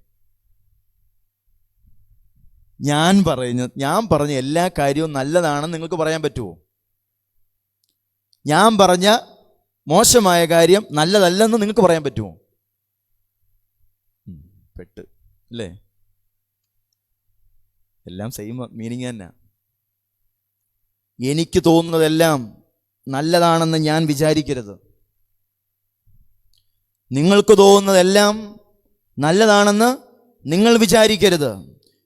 ഞാൻ പറഞ്ഞ എല്ലാ കാര്യവും നല്ലതാണെന്ന് നിങ്ങൾക്ക് പറയാൻ പറ്റുമോ? ഞാൻ പറഞ്ഞ മോശമായ കാര്യം നല്ലതല്ലെന്ന് നിങ്ങൾക്ക് പറയാൻ പറ്റുമോ? പെട്ട് അല്ലേ? എല്ലാം സെയിം മീനിങ് തന്നെ. എനിക്ക് തോന്നുന്നതെല്ലാം നല്ലതാണെന്ന് ഞാൻ വിചാരിക്കരുത്. നിങ്ങൾക്ക് തോന്നുന്നതെല്ലാം നല്ലതാണെന്ന് നിങ്ങൾ വിചാരിക്കരുത്.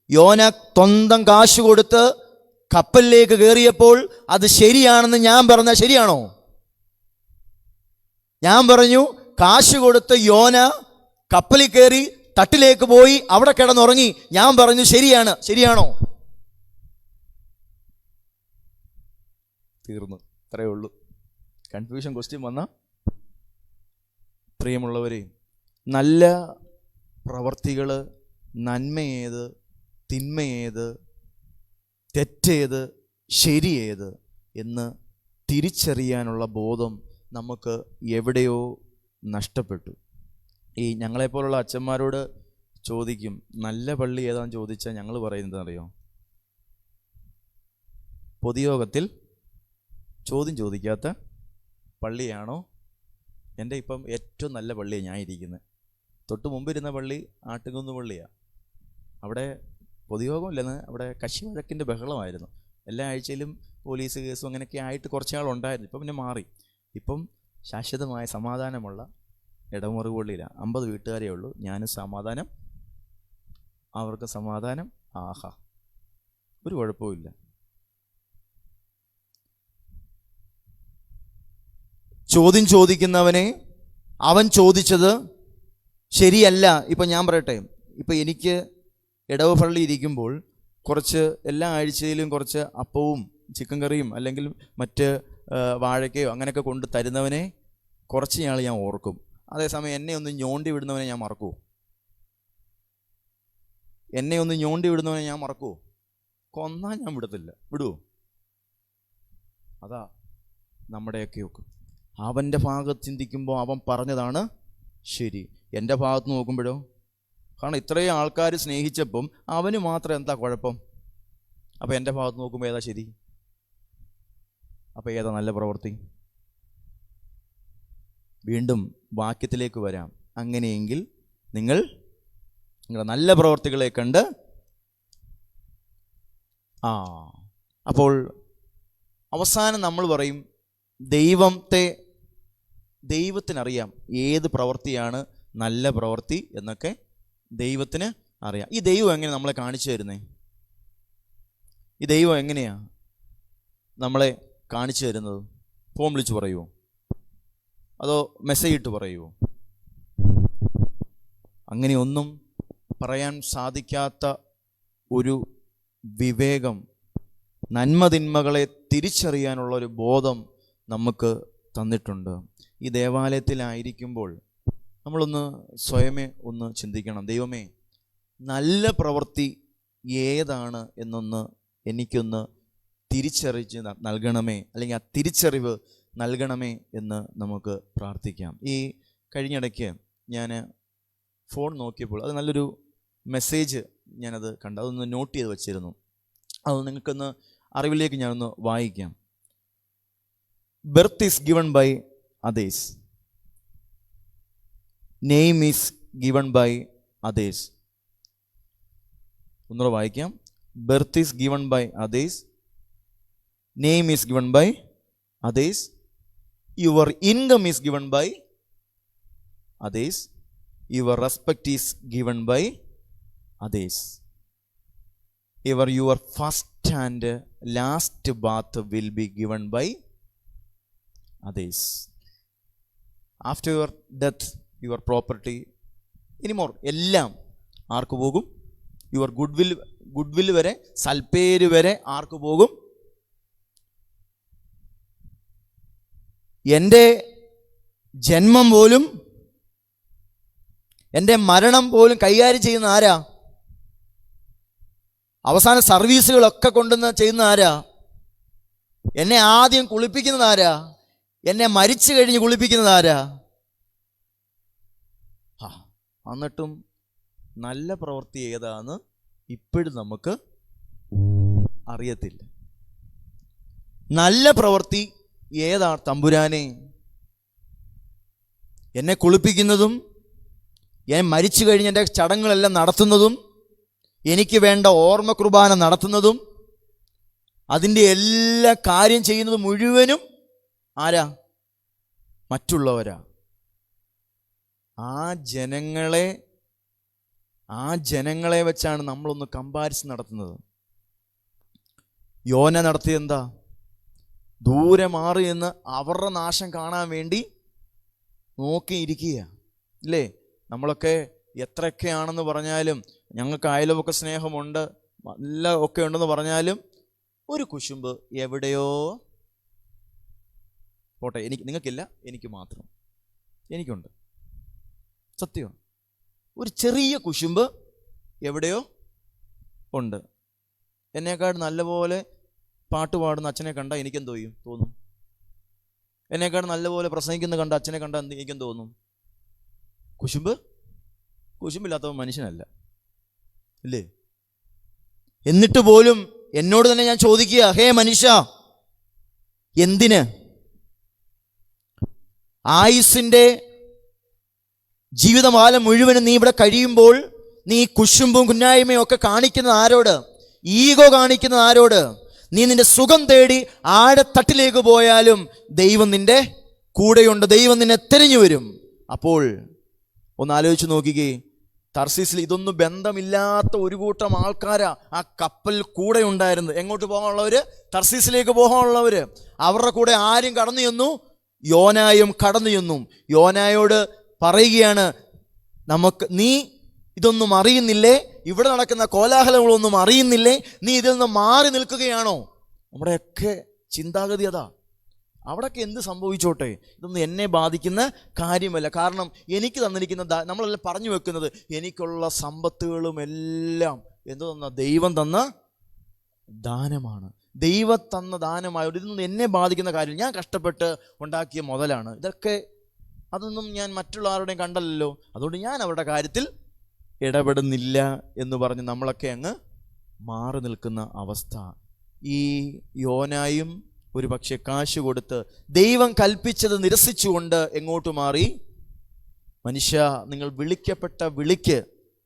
യോന സ്വന്തം കാശ് കൊടുത്ത് കപ്പലിലേക്ക് കയറിയപ്പോൾ അത് ശരിയാണെന്ന് ഞാൻ പറഞ്ഞ ശരിയാണോ? ഞാൻ പറഞ്ഞു കാശ് കൊടുത്ത് യോന കപ്പലിൽ കയറി തട്ടിലേക്ക് പോയി അവിടെ കിടന്നുറങ്ങി. ഞാൻ പറഞ്ഞു ശരിയാണ്. ശരിയാണോ? തീർന്നു. അത്രയേ ഉള്ളൂ. കൺഫ്യൂഷൻ ക്വസ്റ്റ്യൻ വന്ന പ്രിയമുള്ളവരെ, നല്ല പ്രവർത്തികൾ, നന്മയേത്, തിന്മയേത്, തെറ്റേത്, ശരിയേത് എന്ന് തിരിച്ചറിയാനുള്ള ബോധം നമുക്ക് എവിടെയോ നഷ്ടപ്പെട്ടു. ഈ ഞങ്ങളെപ്പോലുള്ള അച്ഛന്മാരോട് ചോദിക്കും, നല്ല പള്ളി ഏതാണെന്ന് ചോദിച്ചാൽ ഞങ്ങൾ പറയുന്നത് അറിയോ? പൊതുയോഗത്തിൽ ചോദ്യം ചോദിക്കാത്ത പള്ളിയാണോ? എൻ്റെ ഇപ്പം ഏറ്റവും നല്ല പള്ളിയാണ് ഞാൻ ഇരിക്കുന്നത്. തൊട്ട് മുമ്പിരുന്ന പള്ളി ആട്ടുകുന്ന് പള്ളിയാണ്. അവിടെ പൊതുയോഗമില്ലെന്ന്, അവിടെ കശി വഴക്കിൻ്റെ ബഹളമായിരുന്നു. എല്ലാ ആഴ്ചയിലും പോലീസ് കേസും അങ്ങനെയൊക്കെ ആയിട്ട് കുറച്ച് നാളുണ്ടായിരുന്നു. ഇപ്പം പിന്നെ മാറി. ഇപ്പം ശാശ്വതമായ സമാധാനമുള്ള ഇടമുറി പള്ളിയിലാണ്. 50 വീട്ടുകാരേ ഉള്ളൂ. ഞാനും സമാധാനം, അവർക്ക് സമാധാനം. ആഹാ, ഒരു കുഴപ്പമില്ല. ചോദ്യം ചോദിക്കുന്നവനെ അവൻ ചോദിച്ചത് ശരിയല്ല. ഇപ്പം ഞാൻ പറയട്ടെ, ഇപ്പം എനിക്ക് ഇടവ പള്ളി ഇരിക്കുമ്പോൾ കുറച്ച് എല്ലാ ആഴ്ചയിലും കുറച്ച് അപ്പവും ചിക്കൻ കറിയും അല്ലെങ്കിൽ മറ്റ് വാഴയ്ക്കയോ അങ്ങനെയൊക്കെ കൊണ്ട് തരുന്നവനെ കുറച്ച് നാൾ ഞാൻ ഓർക്കും. അതേസമയം എന്നെ ഒന്ന് ഞോണ്ടി വിടുന്നവനെ ഞാൻ മറക്കുമോ? എന്നെ ഒന്ന് ഞോണ്ടി വിടുന്നവനെ ഞാൻ മറക്കുമോ? കൊന്നാൽ ഞാൻ വിടത്തില്ല. വിടുവോ? അതാ നമ്മുടെയൊക്കെ ഒക്കെ. അവൻ്റെ ഭാഗത്ത് ചിന്തിക്കുമ്പോൾ അവൻ പറഞ്ഞതാണ് ശരി. എൻ്റെ ഭാഗത്ത് നോക്കുമ്പോഴോ, കാരണം ഇത്രയും ആൾക്കാർ സ്നേഹിച്ചപ്പം അവന് മാത്രം എന്താ കുഴപ്പം? അപ്പം എൻ്റെ ഭാഗത്ത് നോക്കുമ്പോൾ ഏതാ ശരി? അപ്പം ഏതാ നല്ല പ്രവൃത്തി? വീണ്ടും വാക്യത്തിലേക്ക് വരാം. അങ്ങനെയെങ്കിൽ നിങ്ങളുടെ നല്ല പ്രവൃത്തികളെ കണ്ട് അപ്പോൾ അവസാനം നമ്മൾ പറയും ദൈവത്തിനറിയാം ഏത് പ്രവൃത്തിയാണ് നല്ല പ്രവൃത്തി എന്നൊക്കെ ദൈവത്തിന് അറിയാം. ഈ ദൈവം എങ്ങനെ നമ്മളെ കാണിച്ചു തരുന്നേ? ഈ ദൈവം എങ്ങനെയാ നമ്മളെ കാണിച്ചു തരുന്നത്? ഫോൺ വിളിച്ച് പറയുമോ? അതോ മെസ്സേജ് ഇട്ട് പറയുമോ? അങ്ങനെയൊന്നും പറയാൻ സാധിക്കാത്ത ഒരു വിവേകം, നന്മതിന്മകളെ തിരിച്ചറിയാനുള്ള ഒരു ബോധം നമുക്ക് തന്നിട്ടുണ്ട്. ഈ ദേവാലയത്തിലായിരിക്കുമ്പോൾ നമ്മളൊന്ന് സ്വയമേ ഒന്ന് ചിന്തിക്കണം. ദൈവമേ, നല്ല പ്രവൃത്തി ഏതാണ് എന്നൊന്ന് എനിക്കൊന്ന് തിരിച്ചറിച്ച് നൽകണമേ, അല്ലെങ്കിൽ ആ തിരിച്ചറിവ് നൽകണമേ എന്ന് നമുക്ക് പ്രാർത്ഥിക്കാം. ഈ കഴിഞ്ഞിടയ്ക്ക് ഞാൻ ഫോൺ നോക്കിയപ്പോൾ അത് നല്ലൊരു മെസ്സേജ് ഞാനത് കണ്ടു. അതൊന്ന് നോട്ട് ചെയ്ത് വച്ചിരുന്നു. അത് നിങ്ങൾക്കൊന്ന് അറിവിലേക്ക് ഞാനൊന്ന് വായിക്കാം. Birth is given by others, name is given by others. ഒന്നുകൂടെ വായിക്കാം. Birth is given by others, name is given by others, your income is given by others, your respect is given by others, your first and last bath will be given by others. After your death, your property, anymore, എല്ലാം ആർക്ക് പോകും? Your goodwill വരെ, സൽപ്പേര് വരെ ആർക്ക് പോകും? എൻ്റെ ജന്മം പോലും, എൻ്റെ മരണം പോലും കൈകാര്യം ചെയ്യുന്ന ആരാ? അവസാന സർവീസുകളൊക്കെ കൊണ്ടുവന്ന് ചെയ്യുന്ന ആരാ? എന്നെ ആദ്യം കുളിപ്പിക്കുന്നത് ആരാ? എന്നെ മരിച്ചു കഴിഞ്ഞ് കുളിപ്പിക്കുന്നത് ആരാ? എന്നിട്ടും നല്ല പ്രവൃത്തി ഏതാന്ന് ഇപ്പോഴും നമുക്ക് അറിയത്തില്ല. നല്ല പ്രവൃത്തി ഏതാ തമ്പുരാനെ? എന്നെ കുളിപ്പിക്കുന്നതും ഞാൻ മരിച്ചു കഴിഞ്ഞ് എൻ്റെ ചടങ്ങുകളെല്ലാം നടത്തുന്നതും എനിക്ക് വേണ്ട ഓർമ്മ കുർബാന നടത്തുന്നതും അതിൻ്റെ എല്ലാ കാര്യം ചെയ്യുന്നതും മുഴുവനും ആരാ? മറ്റുള്ളവരാ. ആ ജനങ്ങളെ വെച്ചാണ് നമ്മളൊന്ന് കമ്പാരിസൺ നടത്തുന്നത്. യോന നടത്തിയെന്താ? ദൂരെ മാറി എന്ന് അവരുടെ നാശം കാണാൻ വേണ്ടി നോക്കിയിരിക്കുക ഇല്ലേ? നമ്മളൊക്കെ എത്രയൊക്കെയാണെന്ന് പറഞ്ഞാലും, ഞങ്ങൾക്ക് അയൽവക്ക സ്നേഹമുണ്ട്, നല്ല ഒക്കെ ഉണ്ടെന്ന് പറഞ്ഞാലും ഒരു കുശുമ്പ് എവിടെയോ പോട്ടെ. നിങ്ങൾക്കില്ല, എനിക്ക് മാത്രം. എനിക്കുണ്ട്, സത്യമാണ്. ഒരു ചെറിയ കുശുമ്പ് എവിടെയോ ഉണ്ട്. എന്നേക്കാൾ നല്ലപോലെ പാട്ട് പാടുന്ന അച്ഛനെ കണ്ടാൽ എനിക്കെന്തോ തോന്നും? എന്നേക്കാൾ നല്ലപോലെ പ്രസംഗിക്കുന്ന കണ്ട അച്ഛനെ കണ്ടാൽ എനിക്കെന്ത് തോന്നും? കുശുമ്പില്ലാത്തവൻ മനുഷ്യനല്ല, ഇല്ലേ? എന്നിട്ട് പോലും എന്നോട് തന്നെ ഞാൻ ചോദിക്കുക, ഹേ മനുഷ്യ, എന്തിന് ആയുസിൻ്റെ ജീവിതകാലം മുഴുവനും നീ ഇവിടെ കഴിയുമ്പോൾ നീ കുശുമ്പും കുന്നായ്മയും ഒക്കെ കാണിക്കുന്നത് ആരോട്? ഈഗോ കാണിക്കുന്നത് ആരോട്? നീ നിന്റെ സുഖം തേടി ആഴത്തട്ടിലേക്ക് പോയാലും ദൈവം നിന്റെ കൂടെയുണ്ട്, ദൈവം നിന്നെ തിരഞ്ഞു വരും. അപ്പോൾ ഒന്ന് ആലോചിച്ച് നോക്കിക്കേ, തർസീസിൽ ഇതൊന്നും ബന്ധമില്ലാത്ത ഒരു കൂട്ടം ആൾക്കാരാ ആ കപ്പൽ കൂടെ ഉണ്ടായിരുന്നത്. എങ്ങോട്ട് പോകാനുള്ളവര്? തർസീസിലേക്ക് പോകാനുള്ളവര്. അവരുടെ കൂടെ ആരും കടന്നു ചെന്നു? യോനായും കടന്നു ചെന്നു. യോനായോട് പറയുകയാണ്, നീ ഇതൊന്നും അറിയുന്നില്ലേ? ഇവിടെ നടക്കുന്ന കോലാഹലങ്ങളൊന്നും അറിയുന്നില്ലേ? നീ ഇതിൽ നിന്ന് മാറി നിൽക്കുകയാണോ? നമ്മുടെയൊക്കെ ചിന്താഗതി അതാ. അവിടെയൊക്കെ എന്ത് സംഭവിച്ചോട്ടെ, ഇതൊന്നും എന്നെ ബാധിക്കുന്ന കാര്യമല്ല. കാരണം എനിക്ക് തന്നിരിക്കുന്ന നമ്മളെല്ലാം പറഞ്ഞു വെക്കുന്നത് എനിക്കുള്ള സമ്പത്തുകളും എല്ലാം എന്തു തന്ന? ദൈവം തന്ന ദാനമാണ്. ദൈവം തന്ന ദാനമായോട് ഇതൊന്നും എന്നെ ബാധിക്കുന്ന കാര്യം, ഞാൻ കഷ്ടപ്പെട്ട് ഉണ്ടാക്കിയ മുതലാണ് ഇതൊക്കെ, അതൊന്നും ഞാൻ മറ്റുള്ള ആരുടെയും കണ്ടല്ലോ, അതുകൊണ്ട് ഞാൻ അവരുടെ കാര്യത്തിൽ ഇടപെടുന്നില്ല എന്ന് പറഞ്ഞ് നമ്മളൊക്കെ അങ്ങ് മാറി നിൽക്കുന്ന അവസ്ഥ. ഈ യോനായും ഒരു പക്ഷെ കാശ് കൊടുത്ത് ദൈവം കൽപ്പിച്ചത് നിരസിച്ചുകൊണ്ട് എങ്ങോട്ട് മാറി? മനുഷ്യ, നിങ്ങൾ വിളിക്കപ്പെട്ട വിളിക്ക്,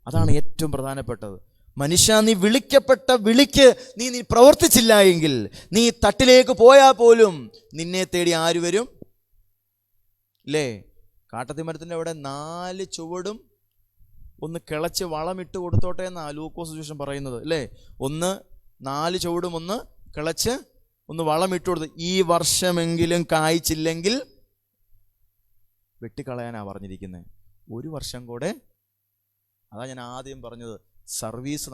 അതാണ് ഏറ്റവും പ്രധാനപ്പെട്ടത്. മനുഷ്യ, നീ വിളിക്കപ്പെട്ട വിളിക്ക് നീ പ്രവർത്തിച്ചില്ല എങ്കിൽ നീ തട്ടിലേക്ക് പോയാൽ പോലും നിന്നെ തേടി ആര് വരും? ഇല്ലേ? കാട്ടത്തിമരത്തിൻ്റെ അവിടെ 4 ചുവടും ഒന്ന് കിളച്ച് വളമിട്ട് കൊടുത്തോട്ടെ എന്നാ ലൂക്കോസ് സുവിശേഷം പറയുന്നത്, അല്ലേ? 4 ചുവടും ഒന്ന് കിളച്ച് ഒന്ന് വളമിട്ട് കൊടുത്ത്, ഈ വർഷമെങ്കിലും കായ്ച്ചില്ലെങ്കിൽ വെട്ടിക്കളയാനാ പറഞ്ഞിരിക്കുന്നത്. 1 വർഷം കൂടെ. അതാ ഞാൻ ആദ്യം പറഞ്ഞത്, സർവീസ്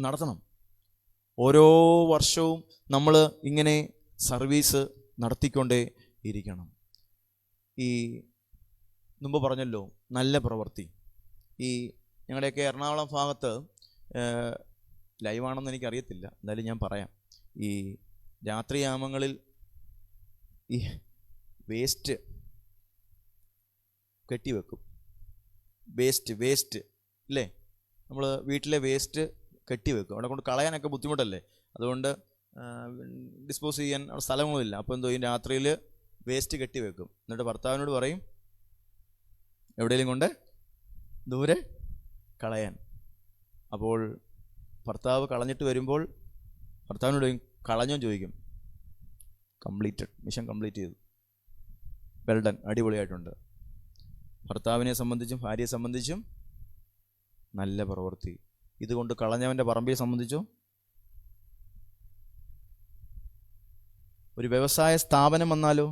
നടത്തണം. ഓരോ വർഷവും നമ്മൾ ഇങ്ങനെ സർവീസ് നടത്തിക്കൊണ്ടേ ഇരിക്കണം. ഈ മുമ്പ് പറഞ്ഞല്ലോ, നല്ല പ്രവൃത്തി. ഈ ഞങ്ങളുടെയൊക്കെ എറണാകുളം ഭാഗത്ത് ലൈവാണെന്ന് എനിക്കറിയത്തില്ല, എന്തായാലും ഞാൻ പറയാം. ഈ രാത്രിയാമങ്ങളിൽ ഈ വേസ്റ്റ് കെട്ടിവെക്കും. വേസ്റ്റ് ഇല്ലേ? നമ്മൾ വീട്ടിലെ വേസ്റ്റ് കെട്ടിവെക്കും. അവിടെ കൊണ്ട് കളയാനൊക്കെ ബുദ്ധിമുട്ടല്ലേ, അതുകൊണ്ട് ഡിസ്പോസ് ചെയ്യാൻ സ്ഥലങ്ങളുമില്ല. അപ്പോൾ എന്തോ ഈ രാത്രിയിൽ വേസ്റ്റ് കെട്ടിവെക്കും. എന്നിട്ട് ഭർത്താവിനോട് പറയും എവിടെയെങ്കിലും കൊണ്ട് ദൂരെ കളയാൻ. അപ്പോൾ ഭർത്താവ് കളഞ്ഞിട്ട് വരുമ്പോൾ ഭർത്താവിനോട് കളഞ്ഞോ ചോദിക്കും. കംപ്ലീറ്റഡ്, മിഷൻ കംപ്ലീറ്റ് ചെയ്തു, വെൽ ഡൺ, അടിപൊളിയായിട്ടുണ്ട്. ഭർത്താവിനെ സംബന്ധിച്ചും ഭാര്യയെ സംബന്ധിച്ചും നല്ല പ്രവൃത്തി. ഇതുകൊണ്ട് കളഞ്ഞവൻ്റെ പറമ്പിയെ സംബന്ധിച്ചോ? ഒരു വ്യവസായ സ്ഥാപനം വന്നാലോ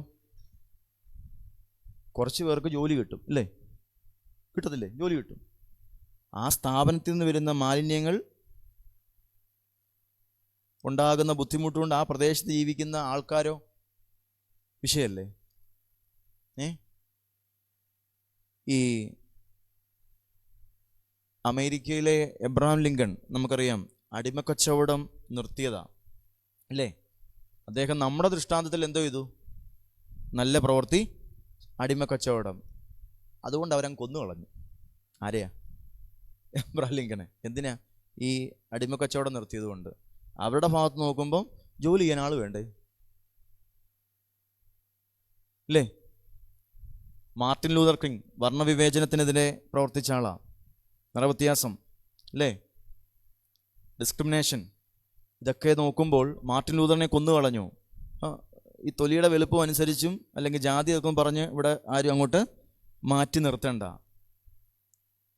കുറച്ച് പേർക്ക് ജോലി കിട്ടും, അല്ലേ? കിട്ടത്തില്ലേ? ജോലി കിട്ടും. ആ സ്ഥാപനത്തിൽ നിന്ന് വരുന്ന മാലിന്യങ്ങൾ ഉണ്ടാകുന്ന ബുദ്ധിമുട്ടുകൊണ്ട് ആ പ്രദേശത്ത് ജീവിക്കുന്ന ആൾക്കാരോ വിഷയമല്ലേ? ഈ അമേരിക്കയിലെ എബ്രഹാം ലിങ്കൺ നമുക്കറിയാം, അടിമക്കച്ചവടം നിർത്തിയതാ, അല്ലേ? അദ്ദേഹം നമ്മുടെ ദൃഷ്ടാന്തത്തിൽ എന്തോ ചെയ്തു? നല്ല പ്രവൃത്തി, അടിമക്കച്ചവടം. അതുകൊണ്ട് അവരങ്ങ് കൊന്നുകളഞ്ഞു. ആരെയാ? എബ്രഹാം ലിങ്കനെ. എന്തിനാ? ഈ അടിമക്കച്ചവടം നിർത്തിയത് കൊണ്ട്. അവരുടെ ഭാഗത്ത് നോക്കുമ്പോൾ ജോലി ചെയ്യാൻ ആൾ വേണ്ടേ, അല്ലേ? മാർട്ടിൻ ലൂതർ കിങ് വർണ്ണവിവേചനത്തിനെതിരെ പ്രവർത്തിച്ച ആളാണ്. നിറവ്യത്യാസം അല്ലേ? ഡിസ്ക്രിമിനേഷൻ, ഇതൊക്കെ നോക്കുമ്പോൾ മാർട്ടിൻ ലൂതറിനെ കൊന്നുകളഞ്ഞു. ഈ തൊലിയുടെ വലുപ്പം അനുസരിച്ചും അല്ലെങ്കിൽ ജാതി ഒക്കെ പറഞ്ഞ് ഇവിടെ ആരും അങ്ങോട്ട് മാറ്റി നിർത്തേണ്ട.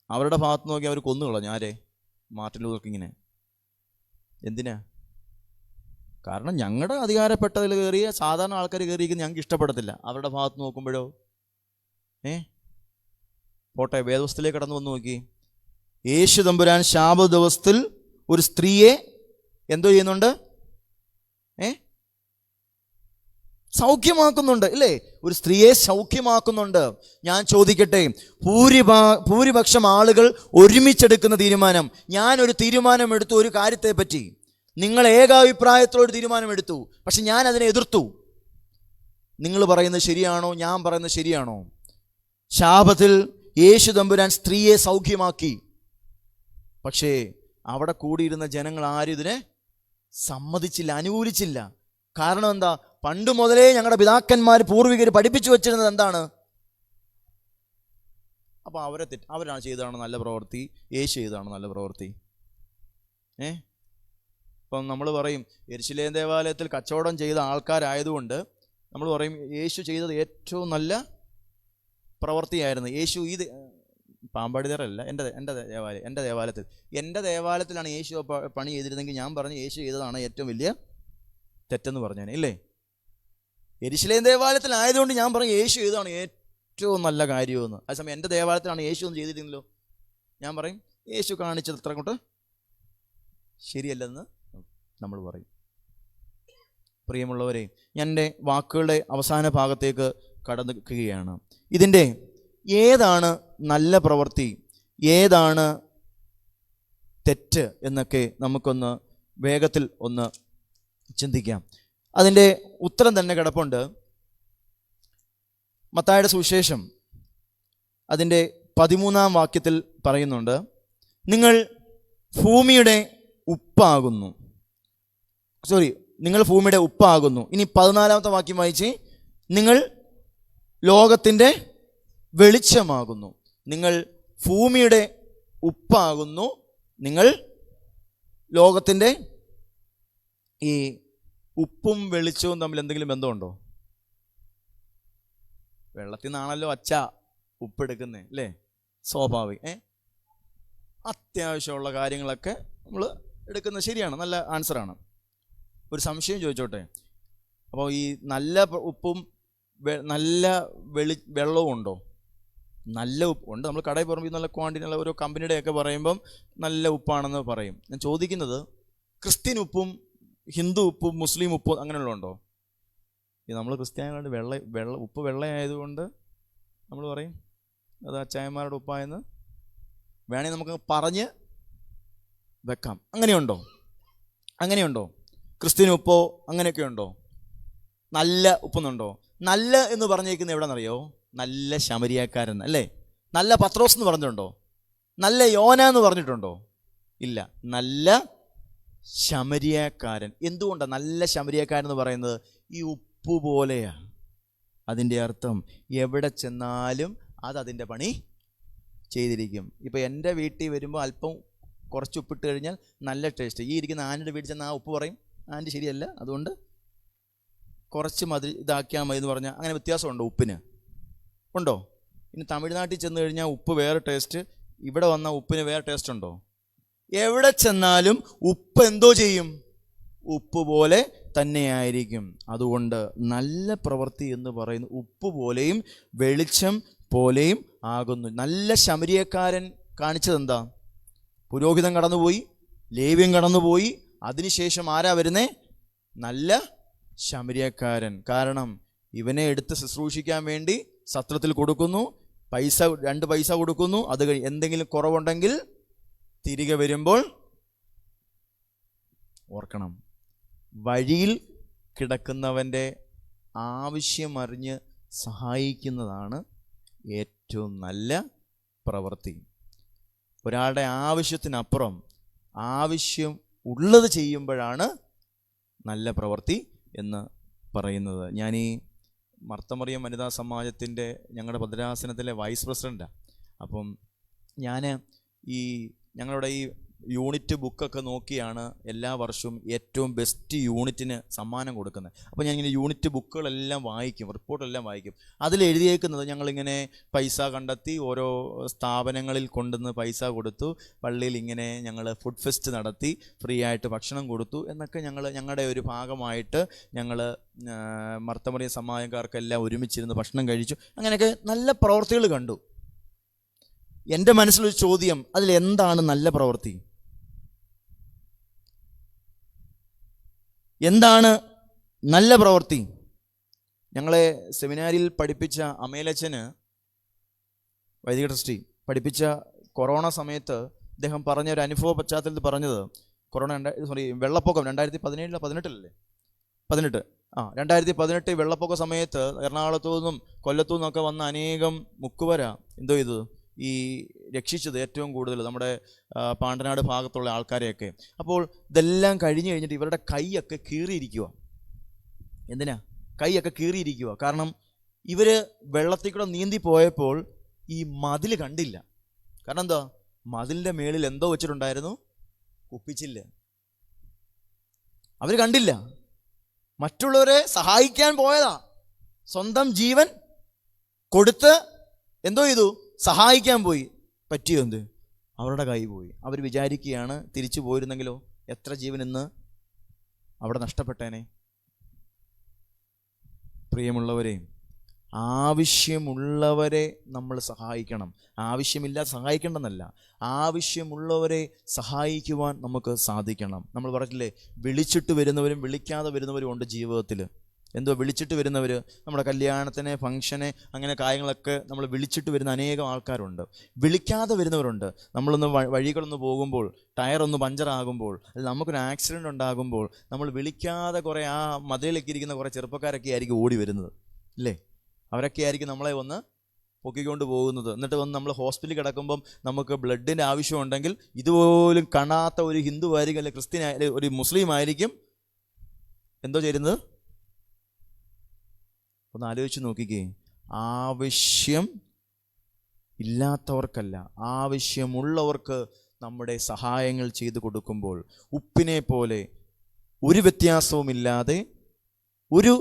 അവരുടെ ഭാഗത്ത് നോക്കി അവർ കൊന്നുകളഞ്ഞു. ആരെ? മാർട്ടിൻ ലൂതർ കിങ്ങിനെ. എന്തിനാ? കാരണം ഞങ്ങളുടെ അധികാരപ്പെട്ടതിൽ കയറിയ സാധാരണ ആൾക്കാർ കയറിയിരിക്കുന്നത് ഞങ്ങൾക്ക് ഇഷ്ടപ്പെടത്തില്ല. അവരുടെ ഭാഗത്ത് നോക്കുമ്പോഴോ പോട്ടെ. വേദവസ്തുവിലേക്ക് കടന്നു വന്ന് നോക്കി. യേശു തമ്പുരാൻ ശാബത്ത് ദിവസത്തിൽ ഒരു സ്ത്രീയെ എന്തോ ചെയ്യുന്നുണ്ട്? സൗഖ്യമാക്കുന്നുണ്ട്, ഇല്ലേ? ഒരു സ്ത്രീയെ സൗഖ്യമാക്കുന്നുണ്ട്. ഞാൻ ചോദിക്കട്ടെ, ഭൂരിപക്ഷം ആളുകൾ ഒരുമിച്ചെടുക്കുന്ന തീരുമാനം, ഞാനൊരു തീരുമാനമെടുത്തു ഒരു കാര്യത്തെ പറ്റി, നിങ്ങൾ ഏകാഭിപ്രായത്തിലൊരു തീരുമാനമെടുത്തു, പക്ഷെ ഞാൻ അതിനെ എതിർത്തു. നിങ്ങൾ പറയുന്നത് ശരിയാണോ? ഞാൻ പറയുന്നത് ശരിയാണോ? ശാബത്തിൽ യേശു തമ്പുരാൻ സ്ത്രീയെ സൗഖ്യമാക്കി. പക്ഷേ അവിടെ കൂടിയിരുന്ന ജനങ്ങൾ ആരും ഇതിനെ സമ്മതിച്ചില്ല, അനുകൂലിച്ചില്ല. കാരണം എന്താ? പണ്ട് മുതലേ ഞങ്ങളുടെ പിതാക്കന്മാർ പൂർവികർ പഠിപ്പിച്ചു വച്ചിരുന്നത് എന്താണ്? അപ്പോൾ അവരാണ് ചെയ്തതാണ് നല്ല പ്രവൃത്തി, യേശു ചെയ്തതാണ് നല്ല പ്രവൃത്തി. ഇപ്പം നമ്മൾ പറയും യെരുശലേം ദേവാലയത്തിൽ കച്ചവടം ചെയ്ത ആൾക്കാരായതുകൊണ്ട് നമ്മൾ പറയും യേശു ചെയ്തത് ഏറ്റവും നല്ല പ്രവൃത്തിയായിരുന്നു. യേശു പാമ്പാടി തറല്ല എൻ്റെ ദേവാലയത്തിലാണ് യേശു പണി ചെയ്തിരുന്നെങ്കിൽ ഞാൻ പറഞ്ഞു യേശു ചെയ്തതാണ് ഏറ്റവും വലിയ തെറ്റെന്ന് പറഞ്ഞാൽ, ഇല്ലേ? യെരുശലേം ദേവാലയത്തിലായതുകൊണ്ട് ഞാൻ പറഞ്ഞു യേശു ചെയ്തതാണ് ഏറ്റവും നല്ല കാര്യമെന്ന്. അതേസമയം എൻ്റെ ദേവാലയത്തിലാണ് യേശു ഒന്നും ചെയ്തിരുന്നല്ലോ, ഞാൻ പറയും യേശു കാണിച്ചത് അത്ര കൊണ്ട് ശരിയല്ലെന്ന് നമ്മൾ പറയും. പ്രിയമുള്ളവരെ, ഞാൻ എൻ്റെ വാക്കുകളുടെ അവസാന ഭാഗത്തേക്ക് കടക്കുകയാണ്. ഇതിൻ്റെ ഏതാണ് നല്ല പ്രവൃത്തി, ഏതാണ് തെറ്റ് എന്നൊക്കെ നമുക്കൊന്ന് വേഗത്തിൽ ഒന്ന് ചിന്തിക്കാം. അതിൻ്റെ ഉത്തരം തന്നെ കിടപ്പുണ്ട്. മത്തായിയുടെ സുവിശേഷം അതിൻ്റെ 13-ാം വാക്യത്തിൽ പറയുന്നുണ്ട്, നിങ്ങൾ ഭൂമിയുടെ ഉപ്പാകുന്നു. നിങ്ങൾ ഭൂമിയുടെ ഉപ്പാകുന്നു. ഇനി 14-ാമത്തെ വാക്യം വായിച്ച്, നിങ്ങൾ ലോകത്തിൻ്റെ വെളിച്ചമാകുന്നു. നിങ്ങൾ ഭൂമിയുടെ ഉപ്പാകുന്നു, നിങ്ങൾ ലോകത്തിൻ്റെ. ഈ ഉപ്പും വെളിച്ചവും തമ്മിൽ എന്തെങ്കിലും ബന്ധമുണ്ടോ? വെള്ളത്തിൽ നിന്നാണല്ലോ ഉപ്പെടുക്കുന്നേ, അല്ലേ? സ്വാഭാവികം. അത്യാവശ്യമുള്ള കാര്യങ്ങളൊക്കെ നമ്മൾ എടുക്കുന്നത് ശരിയാണ്, നല്ല ആൻസറാണ്. ഒരു സംശയം ചോദിച്ചോട്ടെ. അപ്പോൾ ഈ നല്ല ഉപ്പും നല്ല വെള്ളവും ഉണ്ടോ? നല്ല ഉപ്പ് ഉണ്ട്. നമ്മൾ കടയിൽ പറയുമ്പോൾ നല്ല ക്വാണ്ടിറ്റി ഉള്ള ഓരോ കമ്പനിയുടെയൊക്കെ പറയുമ്പം നല്ല ഉപ്പാണെന്ന് പറയും. ഞാൻ ചോദിക്കുന്നത്, ക്രിസ്ത്യൻ ഉപ്പും ഹിന്ദു ഉപ്പും മുസ്ലിം ഉപ്പും അങ്ങനെയുള്ളതുണ്ടോ? നമ്മൾ ക്രിസ്ത്യാനികളുടെ ഉപ്പ് വെള്ളയായതുകൊണ്ട് നമ്മൾ പറയും അത് അച്ചായന്മാരുടെ ഉപ്പായെന്ന് വേണമെങ്കിൽ നമുക്ക് പറഞ്ഞ് വെക്കാം. അങ്ങനെയുണ്ടോ? ക്രിസ്ത്യൻ ഉപ്പോ അങ്ങനെയൊക്കെ ഉണ്ടോ? നല്ല ഉപ്പെന്നുണ്ടോ? നല്ല എന്ന് പറഞ്ഞേക്കുന്നത് എവിടെയെന്നറിയോ? നല്ല ശമരിയാക്കാരൻ, അല്ലേ? നല്ല പത്രോസ് എന്ന് പറഞ്ഞിട്ടുണ്ടോ? നല്ല യോന എന്ന് പറഞ്ഞിട്ടുണ്ടോ? ഇല്ല, നല്ല ശമരിയാക്കാരൻ. എന്തുകൊണ്ടാണ് നല്ല ശമരിയാക്കാരൻ എന്ന് പറയുന്നത്? ഈ ഉപ്പ് പോലെയാണ്. അതിൻ്റെ അർത്ഥം എവിടെ ചെന്നാലും അതിൻ്റെ പണി ചെയ്തിരിക്കും. ഇപ്പോൾ എൻ്റെ വീട്ടിൽ വരുമ്പോൾ അല്പം കുറച്ച് ഉപ്പിട്ട് കഴിഞ്ഞാൽ നല്ല ടേസ്റ്റ്. ഈ ഇരിക്കുന്ന ആൻറ്റിയുടെ വീട്ടിൽ ചെന്നാൽ ആ ഉപ്പ് പറയും ആൻറ്റി ശരിയല്ല, അതുകൊണ്ട് കുറച്ച് ഇതാക്കിയാൽ മതി എന്ന് പറഞ്ഞാൽ അങ്ങനെ വ്യത്യാസമുണ്ടോ? ഉപ്പിന് ഉണ്ടോ? ഇനി തമിഴ്നാട്ടിൽ ചെന്ന് കഴിഞ്ഞാൽ ഉപ്പ് വേറെ ടേസ്റ്റ്, ഇവിടെ വന്നാൽ ഉപ്പിന് വേറെ ടേസ്റ്റ് ഉണ്ടോ? എവിടെ ചെന്നാലും ഉപ്പ് എന്തോ ചെയ്യും? ഉപ്പ് പോലെ തന്നെയായിരിക്കും. അതുകൊണ്ട് നല്ല പ്രവൃത്തി എന്ന് പറയുന്നത് ഉപ്പ് പോലെയും വെളിച്ചം പോലെയും ആകുന്നു. നല്ല ശമരിയക്കാരൻ കാണിച്ചതെന്താ? പുരോഹിതൻ കടന്നുപോയി, ലേവ്യൻ കടന്നുപോയി, അതിനുശേഷം ആരാ വരുന്നേ? നല്ല ശമരിയക്കാരൻ. കാരണം ഇവനെ എടുത്ത് ശുശ്രൂഷിക്കാൻ വേണ്ടി സത്രത്തിൽ കൊടുക്കുന്നു, 2 പൈസ കൊടുക്കുന്നു. അത് എന്തെങ്കിലും കുറവുണ്ടെങ്കിൽ തിരികെ വരുമ്പോൾ ഓർക്കണം, വഴിയിൽ കിടക്കുന്നവൻ്റെ ആവശ്യം അറിഞ്ഞ് സഹായിക്കുന്നതാണ് ഏറ്റവും നല്ല പ്രവൃത്തി. ഒരാളുടെ ആവശ്യത്തിനപ്പുറം ആവശ്യം ഉള്ളത് ചെയ്യുമ്പോഴാണ് നല്ല പ്രവൃത്തി എന്ന് പറയുന്നത്. ഞാൻ ഈ മർത്തമറിയം വനിതാ സമാജത്തിൻ്റെ ഞങ്ങളുടെ ഭദ്രാസനത്തിലെ വൈസ് പ്രസിഡൻ്റാണ്. അപ്പം ഞാൻ ഞങ്ങളുടെ ഈ യൂണിറ്റ് ബുക്കൊക്കെ നോക്കിയാണ് എല്ലാ വർഷവും ഏറ്റവും ബെസ്റ്റ് യൂണിറ്റിന് സമ്മാനം കൊടുക്കുന്നത്. അപ്പോൾ ഞാൻ ഇങ്ങനെ യൂണിറ്റ് ബുക്കുകളെല്ലാം വായിക്കും, റിപ്പോർട്ടെല്ലാം വായിക്കും. അതിൽ എഴുതിയേക്കുന്നത് ഞങ്ങളിങ്ങനെ പൈസ കണ്ടെത്തി ഓരോ സ്ഥാപനങ്ങളിൽ കൊണ്ടുവന്ന് പൈസ കൊടുത്തു, പള്ളിയിൽ ഇങ്ങനെ ഞങ്ങൾ ഫുഡ് ഫെസ്റ്റ് നടത്തി, ഫ്രീ ആയിട്ട് ഭക്ഷണം കൊടുത്തു എന്നൊക്കെ ഞങ്ങളുടെ ഒരു ഭാഗമായിട്ട് ഞങ്ങൾ മർത്തമറിയ സമാജക്കാർക്കെല്ലാം ഒരുമിച്ചിരുന്ന് ഭക്ഷണം കഴിച്ചു. അങ്ങനെയൊക്കെ നല്ല പ്രവർത്തികൾ കണ്ടു. എൻ്റെ മനസ്സിലൊരു ചോദ്യം, അതിലെന്താണ് നല്ല പ്രവൃത്തി? എന്താണ് നല്ല പ്രവൃത്തി? ഞങ്ങളെ സെമിനാരിൽ പഠിപ്പിച്ച അമേലച്ചന്, വൈദിക ട്രസ്റ്റി പഠിപ്പിച്ച കൊറോണ സമയത്ത് അദ്ദേഹം പറഞ്ഞ ഒരു അനുഭവ പശ്ചാത്തലത്തിൽ പറഞ്ഞത്, വെള്ളപ്പൊക്കം 2018 വെള്ളപ്പൊക്ക സമയത്ത് എറണാകുളത്തു നിന്നും കൊല്ലത്തു നിന്നൊക്കെ വന്ന അനേകം മുക്കുവര എന്തോ ചെയ്തു ഈ രക്ഷിച്ചത് ഏറ്റവും കൂടുതൽ നമ്മുടെ പാണ്ടനാട് ഭാഗത്തുള്ള ആൾക്കാരെയൊക്കെ. അപ്പോൾ ഇതെല്ലാം കഴിഞ്ഞ് കഴിഞ്ഞിട്ട് ഇവരുടെ കൈയൊക്കെ കീറിയിരിക്കുക. എന്തിനാ കൈയൊക്കെ കീറിയിരിക്കുക? കാരണം ഇവർ വെള്ളത്തിൽ കൂടെ നീന്തി പോയപ്പോൾ ഈ മതിൽ കണ്ടില്ല. കാരണം എന്താ? മതിലിൻ്റെ മേളിൽ എന്തോ വെച്ചിട്ടുണ്ടായിരുന്നു, കുപ്പിച്ചില്ല. അവർ കണ്ടില്ല. മറ്റുള്ളവരെ സഹായിക്കാൻ പോയതാ, സ്വന്തം ജീവൻ കൊടുത്ത് എന്തോ ചെയ്തു, സഹായിക്കാൻ പോയി. പറ്റിയോ? എന്ത്? അവരുടെ കൈ പോയി. അവർ വിചാരിക്കുകയാണ് തിരിച്ചു പോയിരുന്നെങ്കിലോ എത്ര ജീവൻ ഇന്ന് അവിടെ നഷ്ടപ്പെട്ടേനെ. പ്രിയമുള്ളവരെ, ആവശ്യമുള്ളവരെ നമ്മൾ സഹായിക്കണം. ആവശ്യമില്ലാതെ സഹായിക്കേണ്ടെന്നല്ല, ആവശ്യമുള്ളവരെ സഹായിക്കുവാൻ നമുക്ക് സാധിക്കണം. നമ്മൾ പറഞ്ഞില്ലേ, വിളിച്ചിട്ട് വരുന്നവരും വിളിക്കാതെ വരുന്നവരും ഉണ്ട് ജീവിതത്തിൽ. എന്തോ വിളിച്ചിട്ട് വരുന്നവർ, നമ്മുടെ കല്യാണത്തിന്, ഫംഗ്ഷന്, അങ്ങനെ കാര്യങ്ങളൊക്കെ നമ്മൾ വിളിച്ചിട്ട് വരുന്ന അനേകം ആൾക്കാരുണ്ട്. വിളിക്കാതെ വരുന്നവരുണ്ട്. നമ്മളൊന്ന് വഴികളൊന്ന് പോകുമ്പോൾ, ടയറൊന്ന് പഞ്ചറാകുമ്പോൾ, അല്ലെങ്കിൽ നമുക്കൊരു ആക്സിഡൻ്റ് ഉണ്ടാകുമ്പോൾ നമ്മൾ വിളിക്കാതെ കുറേ ആ മതിലിലേക്ക് ഇരിക്കുന്ന കുറേ ചെറുപ്പക്കാരൊക്കെ ആയിരിക്കും ഓടി വരുന്നത്, അല്ലേ? അവരൊക്കെ ആയിരിക്കും നമ്മളെ വന്ന് പൊക്കിക്കൊണ്ട് പോകുന്നത്. എന്നിട്ട് വന്ന് നമ്മൾ ഹോസ്പിറ്റലിൽ കിടക്കുമ്പം നമുക്ക് ബ്ലഡിൻ്റെ ആവശ്യമുണ്ടെങ്കിൽ ഇതുപോലും കാണാത്ത ഒരു ഹിന്ദു ആയിരിക്കും, അല്ലെങ്കിൽ ക്രിസ്ത്യൻ, ഒരു മുസ്ലിം ആയിരിക്കും എന്തോ ചെയ്യുന്നത്. ഒന്ന് ആലോചിച്ച് നോക്കിക്കേ. ആവശ്യം ഇല്ലാത്തവർക്കല്ല, ആവശ്യമുള്ളവർക്ക് നമ്മുടെ സഹായങ്ങൾ ചെയ്തു കൊടുക്കുമ്പോൾ ഉപ്പിനെ പോലെ ഒരു വ്യത്യാസവുമില്ലാതെ, ഒരു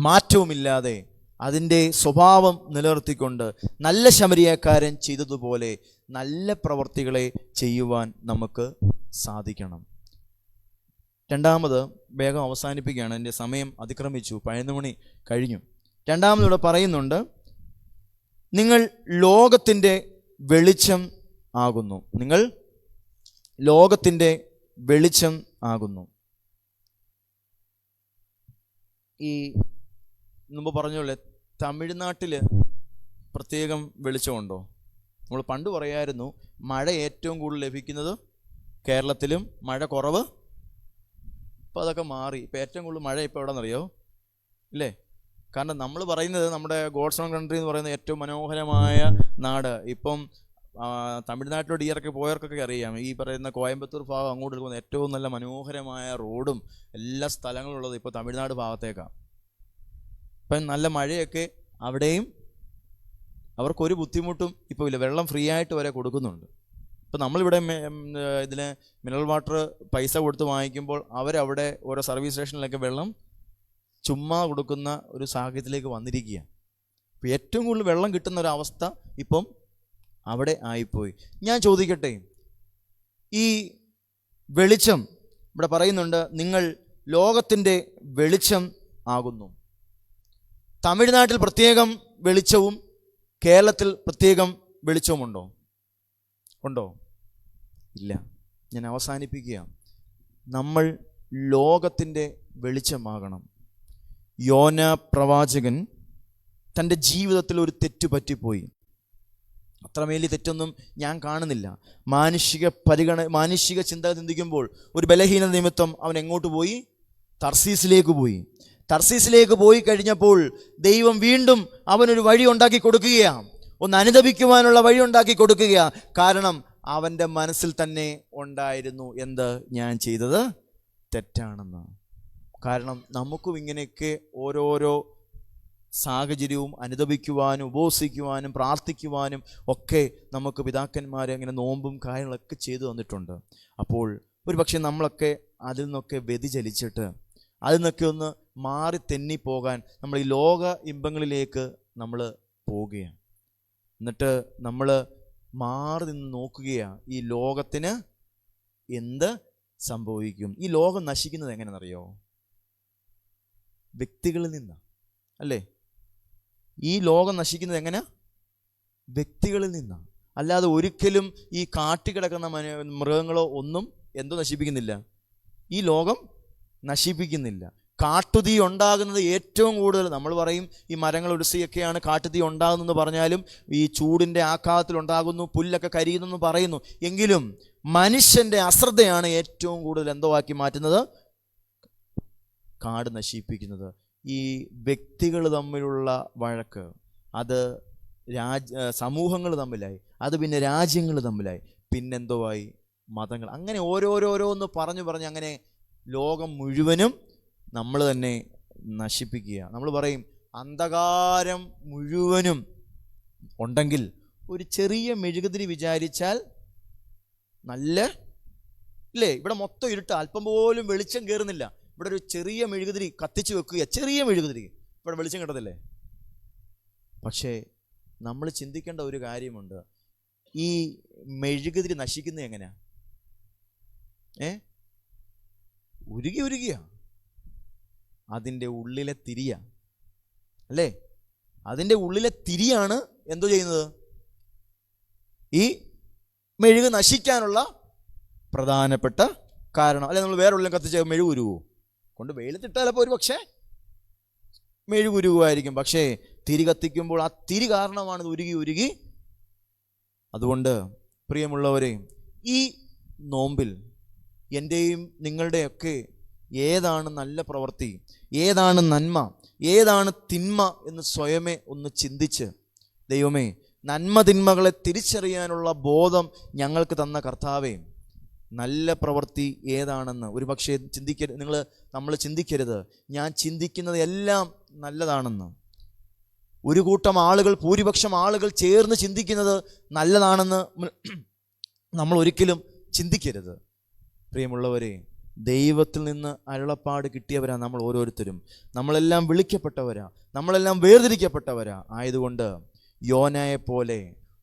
മാറ്റവുമില്ലാതെ അതിൻ്റെ സ്വഭാവം നിലനിർത്തിക്കൊണ്ട് നല്ല ശമരിയക്കാരൻ ചെയ്തതുപോലെ നല്ല പ്രവർത്തികളെ ചെയ്യുവാൻ നമുക്ക് സാധിക്കണം. രണ്ടാമത്, വേഗം അവസാനിപ്പിക്കുകയാണ്, എൻ്റെ സമയം അതിക്രമിച്ചു, 11 മണി കഴിഞ്ഞു. രണ്ടാമതിവിടെ പറയുന്നുണ്ട്, നിങ്ങൾ ലോകത്തിൻ്റെ വെളിച്ചം ആകുന്നു. നിങ്ങൾ ലോകത്തിൻ്റെ വെളിച്ചം ആകുന്നു. ഈ മുമ്പ് പറഞ്ഞോളെ, തമിഴ്നാട്ടിൽ പ്രത്യേകം വെളിച്ചമുണ്ടോ? നമ്മൾ പണ്ട് പറയായിരുന്നു മഴ ഏറ്റവും കൂടുതൽ ലഭിക്കുന്നത് കേരളത്തിലും, മഴ കുറവ്. ഇപ്പോൾ അതൊക്കെ മാറി. ഇപ്പോൾ ഏറ്റവും കൂടുതൽ മഴ ഇപ്പോൾ എവിടെ നിന്നറിയോ? ഇല്ലേ? കാരണം നമ്മൾ പറയുന്നത് നമ്മുടെ ഗോഡ്സ് ഓൺ കൺട്രി എന്ന് പറയുന്ന ഏറ്റവും മനോഹരമായ നാട്. ഇപ്പം തമിഴ്നാട്ടിലോട്ട് ഈയിറക്കി പോയവർക്കൊക്കെ അറിയാം, ഈ പറയുന്ന കോയമ്പത്തൂർ ഭാഗം അങ്ങോട്ട് എടുക്കുന്ന ഏറ്റവും നല്ല മനോഹരമായ റോഡും എല്ലാ സ്ഥലങ്ങളുള്ളത് ഇപ്പോൾ തമിഴ്നാട് ഭാഗത്തേക്കാണ്. ഇപ്പം നല്ല മഴയൊക്കെ അവിടെയും അവർക്കൊരു ബുദ്ധിമുട്ടും ഇപ്പോൾ ഇല്ല. വെള്ളം ഫ്രീ ആയിട്ട് വരെ കൊടുക്കുന്നുണ്ട്. ഇപ്പം നമ്മളിവിടെ ഇതിന് മിനറൽ വാട്ടർ പൈസ കൊടുത്ത് വാങ്ങിക്കുമ്പോൾ അവരവിടെ ഓരോ സർവീസ് സ്റ്റേഷനിലൊക്കെ വെള്ളം ചുമ്മാ കൊടുക്കുന്ന ഒരു സാഹചര്യത്തിലേക്ക് വന്നിരിക്കുക. ഇപ്പോൾ ഏറ്റവും കൂടുതൽ വെള്ളം കിട്ടുന്ന ഒരവസ്ഥ ഇപ്പം അവിടെ ആയിപ്പോയി. ഞാൻ ചോദിക്കട്ടെ, ഈ വെളിച്ചം ഇവിടെ പറയുന്നുണ്ട്, നിങ്ങൾ ലോകത്തിൻ്റെ വെളിച്ചം ആകുന്നു. തമിഴ്നാട്ടിൽ പ്രത്യേകം വെളിച്ചവും കേരളത്തിൽ പ്രത്യേകം വെളിച്ചവുമുണ്ടോ? ഉണ്ടോ? ഇല്ല. ഞാൻ അവസാനിപ്പിക്കുക. നമ്മൾ ലോകത്തിൻ്റെ വെളിച്ചമാകണം. യോന പ്രവാചകൻ തൻ്റെ ജീവിതത്തിൽ ഒരു തെറ്റ് പറ്റിപ്പോയി. അത്രമേലി തെറ്റൊന്നും ഞാൻ കാണുന്നില്ല. മാനുഷിക ചിന്ത ചിന്തിക്കുമ്പോൾ ഒരു ബലഹീനത നിമിത്തം അവൻ എങ്ങോട്ട് പോയി? തർസീസിലേക്ക് പോയി. തർസീസിലേക്ക് പോയി കഴിഞ്ഞപ്പോൾ ദൈവം വീണ്ടും അവനൊരു വഴി ഉണ്ടാക്കി കൊടുക്കുകയാണ്. ഒന്ന് അനുദപിക്കുവാനുള്ള വഴി ഉണ്ടാക്കി കൊടുക്കുകയാണ്. കാരണം അവൻ്റെ മനസ്സിൽ തന്നെ ഉണ്ടായിരുന്നു, എന്ത്? ഞാൻ ചെയ്തത് തെറ്റാണെന്ന്. കാരണം നമുക്കും ഇങ്ങനെയൊക്കെ ഓരോരോ സാഹചര്യവും അനുദപിക്കുവാനും ഉപവസിക്കുവാനും പ്രാർത്ഥിക്കുവാനും ഒക്കെ നമുക്ക് പിതാക്കന്മാരെ അങ്ങനെ നോമ്പും കാര്യങ്ങളൊക്കെ ചെയ്തു തന്നിട്ടുണ്ട്. അപ്പോൾ ഒരു പക്ഷേ നമ്മളൊക്കെ അതിൽ നിന്നൊക്കെ വ്യതിചലിച്ചിട്ട് അതിൽ നിന്നൊക്കെ ഒന്ന് മാറി തെന്നിപ്പോകാൻ നമ്മൾ ഈ ലോക ഇമ്പങ്ങളിലേക്ക് നമ്മൾ പോവുകയാണ്. എന്നിട്ട് നമ്മൾ മാറി നിന്ന് നോക്കുകയാണ്, ഈ ലോകത്തിന് എന്ത് സംഭവിക്കും. ഈ ലോകം നശിക്കുന്നത് എങ്ങനെയെന്നറിയോ? വ്യക്തികളിൽ നിന്നാണ്, അല്ലേ? ഈ ലോകം നശിക്കുന്നത് എങ്ങനെ? വ്യക്തികളിൽ നിന്നാണ്. അല്ലാതെ ഒരിക്കലും ഈ കാട്ടിക്കിടക്കുന്ന മൃഗങ്ങളോ ഒന്നും എന്തോ നശിപ്പിക്കുന്നില്ല, ഈ ലോകം നശിപ്പിക്കുന്നില്ല. കാട്ടുതീ ഉണ്ടാകുന്നത് ഏറ്റവും കൂടുതൽ, നമ്മൾ പറയും ഈ മരങ്ങൾ ഒടിസിയൊക്കെയാണ് കാട്ടുതീ ഉണ്ടാകുന്നതെന്ന് പറഞ്ഞാലും ഈ ചൂടിൻ്റെ ആഘാതത്തിൽ ഉണ്ടാകുന്നു, പുല്ലൊക്കെ കരിയുന്നെന്ന് പറയുന്നു. എങ്കിലും മനുഷ്യൻ്റെ അശ്രദ്ധയാണ് ഏറ്റവും കൂടുതൽ എന്തോ ആക്കി മാറ്റുന്നത്, കാട് നശിപ്പിക്കുന്നത്. ഈ വ്യക്തികൾ തമ്മിലുള്ള വഴക്ക്, അത് സമൂഹങ്ങൾ തമ്മിലായി, അത് പിന്നെ രാജ്യങ്ങൾ തമ്മിലായി, പിന്നെന്തോ ആയി, മതങ്ങൾ. അങ്ങനെ ഓരോരോരോന്ന് പറഞ്ഞ് അങ്ങനെ ലോകം മുഴുവനും നമ്മൾ തന്നെ നശിപ്പിക്കുക. നമ്മൾ പറയും അന്ധകാരം മുഴുവനും ഉണ്ടെങ്കിൽ ഒരു ചെറിയ മെഴുകുതിരി വിചാരിച്ചാൽ നല്ല ഇല്ലേ? ഇവിടെ മൊത്തം ഇരുട്ട്, അല്പം പോലും വെളിച്ചം കയറുന്നില്ല. ഇവിടെ ഒരു ചെറിയ മെഴുകുതിരി കത്തിച്ച് വെക്കുക, ചെറിയ മെഴുകുതിരി, ഇവിടെ വെളിച്ചം കിട്ടത്തില്ലേ? പക്ഷേ നമ്മൾ ചിന്തിക്കേണ്ട ഒരു കാര്യമുണ്ട്, ഈ മെഴുകുതിരി നശിക്കുന്നത് എങ്ങനെയാ? ഉരുകിയ അതിൻ്റെ ഉള്ളിലെ തിരിയ, അല്ലേ? അതിൻ്റെ ഉള്ളിലെ തിരിയാണ് എന്തോ ചെയ്യുന്നത്, ഈ മെഴുക് നശിക്കാനുള്ള പ്രധാനപ്പെട്ട കാരണം. അല്ലെ, നമ്മൾ വേറെ ഉള്ളിൽ കത്തിച്ച മെഴുക് ഉരുവോ? കൊണ്ട് വെയിലത്തിട്ടാലപ്പോൾ ഒരു പക്ഷേ മെഴുക് ഉരുകുമായിരിക്കും, പക്ഷേ തിരി കത്തിക്കുമ്പോൾ ആ തിരി കാരണമാണ് ഉരുകി. അതുകൊണ്ട് പ്രിയമുള്ളവരെ, ഈ നോമ്പിൽ എൻ്റെയും നിങ്ങളുടെയൊക്കെ ഏതാണ് നല്ല പ്രവൃത്തി, ഏതാണ് നന്മ, ഏതാണ് തിന്മ എന്ന് സ്വയമേ ഒന്ന് ചിന്തിച്ച്, ദൈവമേ നന്മ തിന്മകളെ തിരിച്ചറിയാനുള്ള ബോധം ഞങ്ങൾക്ക് തന്ന കർത്താവേ, നല്ല പ്രവൃത്തി ഏതാണെന്ന് ഒരു പക്ഷേ നമ്മൾ ചിന്തിക്കരുത്, ഞാൻ ചിന്തിക്കുന്നത് എല്ലാം നല്ലതാണെന്ന്. ഒരു കൂട്ടം ആളുകൾ, ഭൂരിപക്ഷം ആളുകൾ ചേർന്ന് ചിന്തിക്കുന്നത് നല്ലതാണെന്ന് നമ്മൾ ഒരിക്കലും ചിന്തിക്കരുത്. പ്രിയമുള്ളവരെ, ദൈവത്തിൽ നിന്ന് അരുളപ്പാട് കിട്ടിയവരാ നമ്മൾ ഓരോരുത്തരും. നമ്മളെല്ലാം വിളിക്കപ്പെട്ടവരാ, നമ്മളെല്ലാം വേർതിരിക്കപ്പെട്ടവരാ. ആയതുകൊണ്ട് യോനയെപ്പോലെ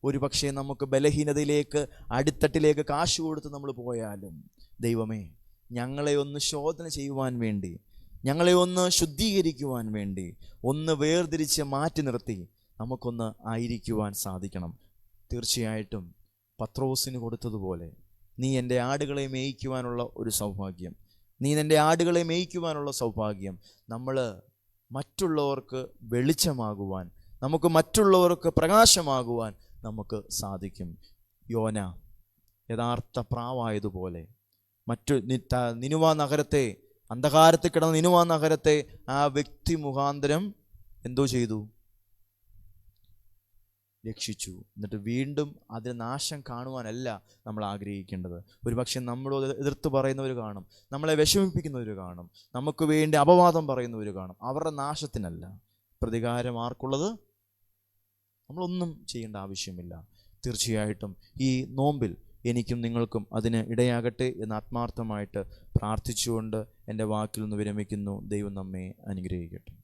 ഒരു പക്ഷേ നമുക്ക് ബലഹീനതയിലേക്ക്, അടിത്തട്ടിലേക്ക് കാശ് കൊടുത്ത് നമ്മൾ പോയാലും, ദൈവമേ ഞങ്ങളെ ഒന്ന് ശോധന ചെയ്യുവാൻ വേണ്ടി, ഞങ്ങളെ ഒന്ന് ശുദ്ധീകരിക്കുവാൻ വേണ്ടി, ഒന്ന് വേർതിരിച്ച് മാറ്റി നിർത്തി നമുക്കൊന്ന് ആയിരിക്കുവാൻ സാധിക്കണം. തീർച്ചയായിട്ടും പത്രോസിന് കൊടുത്തതുപോലെ നീ എൻ്റെ ആടുകളെ മേയിക്കുവാനുള്ള ഒരു സൗഭാഗ്യം, നീ എൻ്റെ ആടുകളെ മേയിക്കുവാനുള്ള സൗഭാഗ്യം, നമ്മൾ മറ്റുള്ളവർക്ക് വെളിച്ചമാകുവാൻ, നമുക്ക് മറ്റുള്ളവർക്ക് പ്രകാശമാകുവാൻ നമുക്ക് സാധിക്കും. യോന യഥാർത്ഥ പ്രാവായതുപോലെ നിനുവ നഗരത്തെ, അന്ധകാരത്തിൽ കിടന്ന നിനുവ നഗരത്തെ ആ വ്യക്തി മുഖാന്തരം എന്തോ ചെയ്തു, രക്ഷിച്ചു. എന്നിട്ട് വീണ്ടും അതിന് നാശം കാണുവാനല്ല നമ്മൾ ആഗ്രഹിക്കേണ്ടത്. ഒരുപക്ഷെ നമ്മളോട് എതിർത്ത് പറയുന്നവർ കാണും, നമ്മളെ വിഷമിപ്പിക്കുന്നവർ കാണും, നമുക്ക് വേണ്ടി അപവാദം പറയുന്നവർ കാണും. അവരുടെ നാശത്തിനല്ല. പ്രതികാരം ആർക്കുള്ളത്? നമ്മളൊന്നും ചെയ്യേണ്ട ആവശ്യമില്ല. തീർച്ചയായിട്ടും ഈ നോമ്പിൽ എനിക്കും നിങ്ങൾക്കും അതിന് ഇടയാകട്ടെ എന്ന് ആത്മാർത്ഥമായിട്ട് പ്രാർത്ഥിച്ചുകൊണ്ട് എൻ്റെ വാക്കിൽ നിന്ന് വിരമിക്കുന്നു. ദൈവം നമ്മെ അനുഗ്രഹിക്കട്ടെ.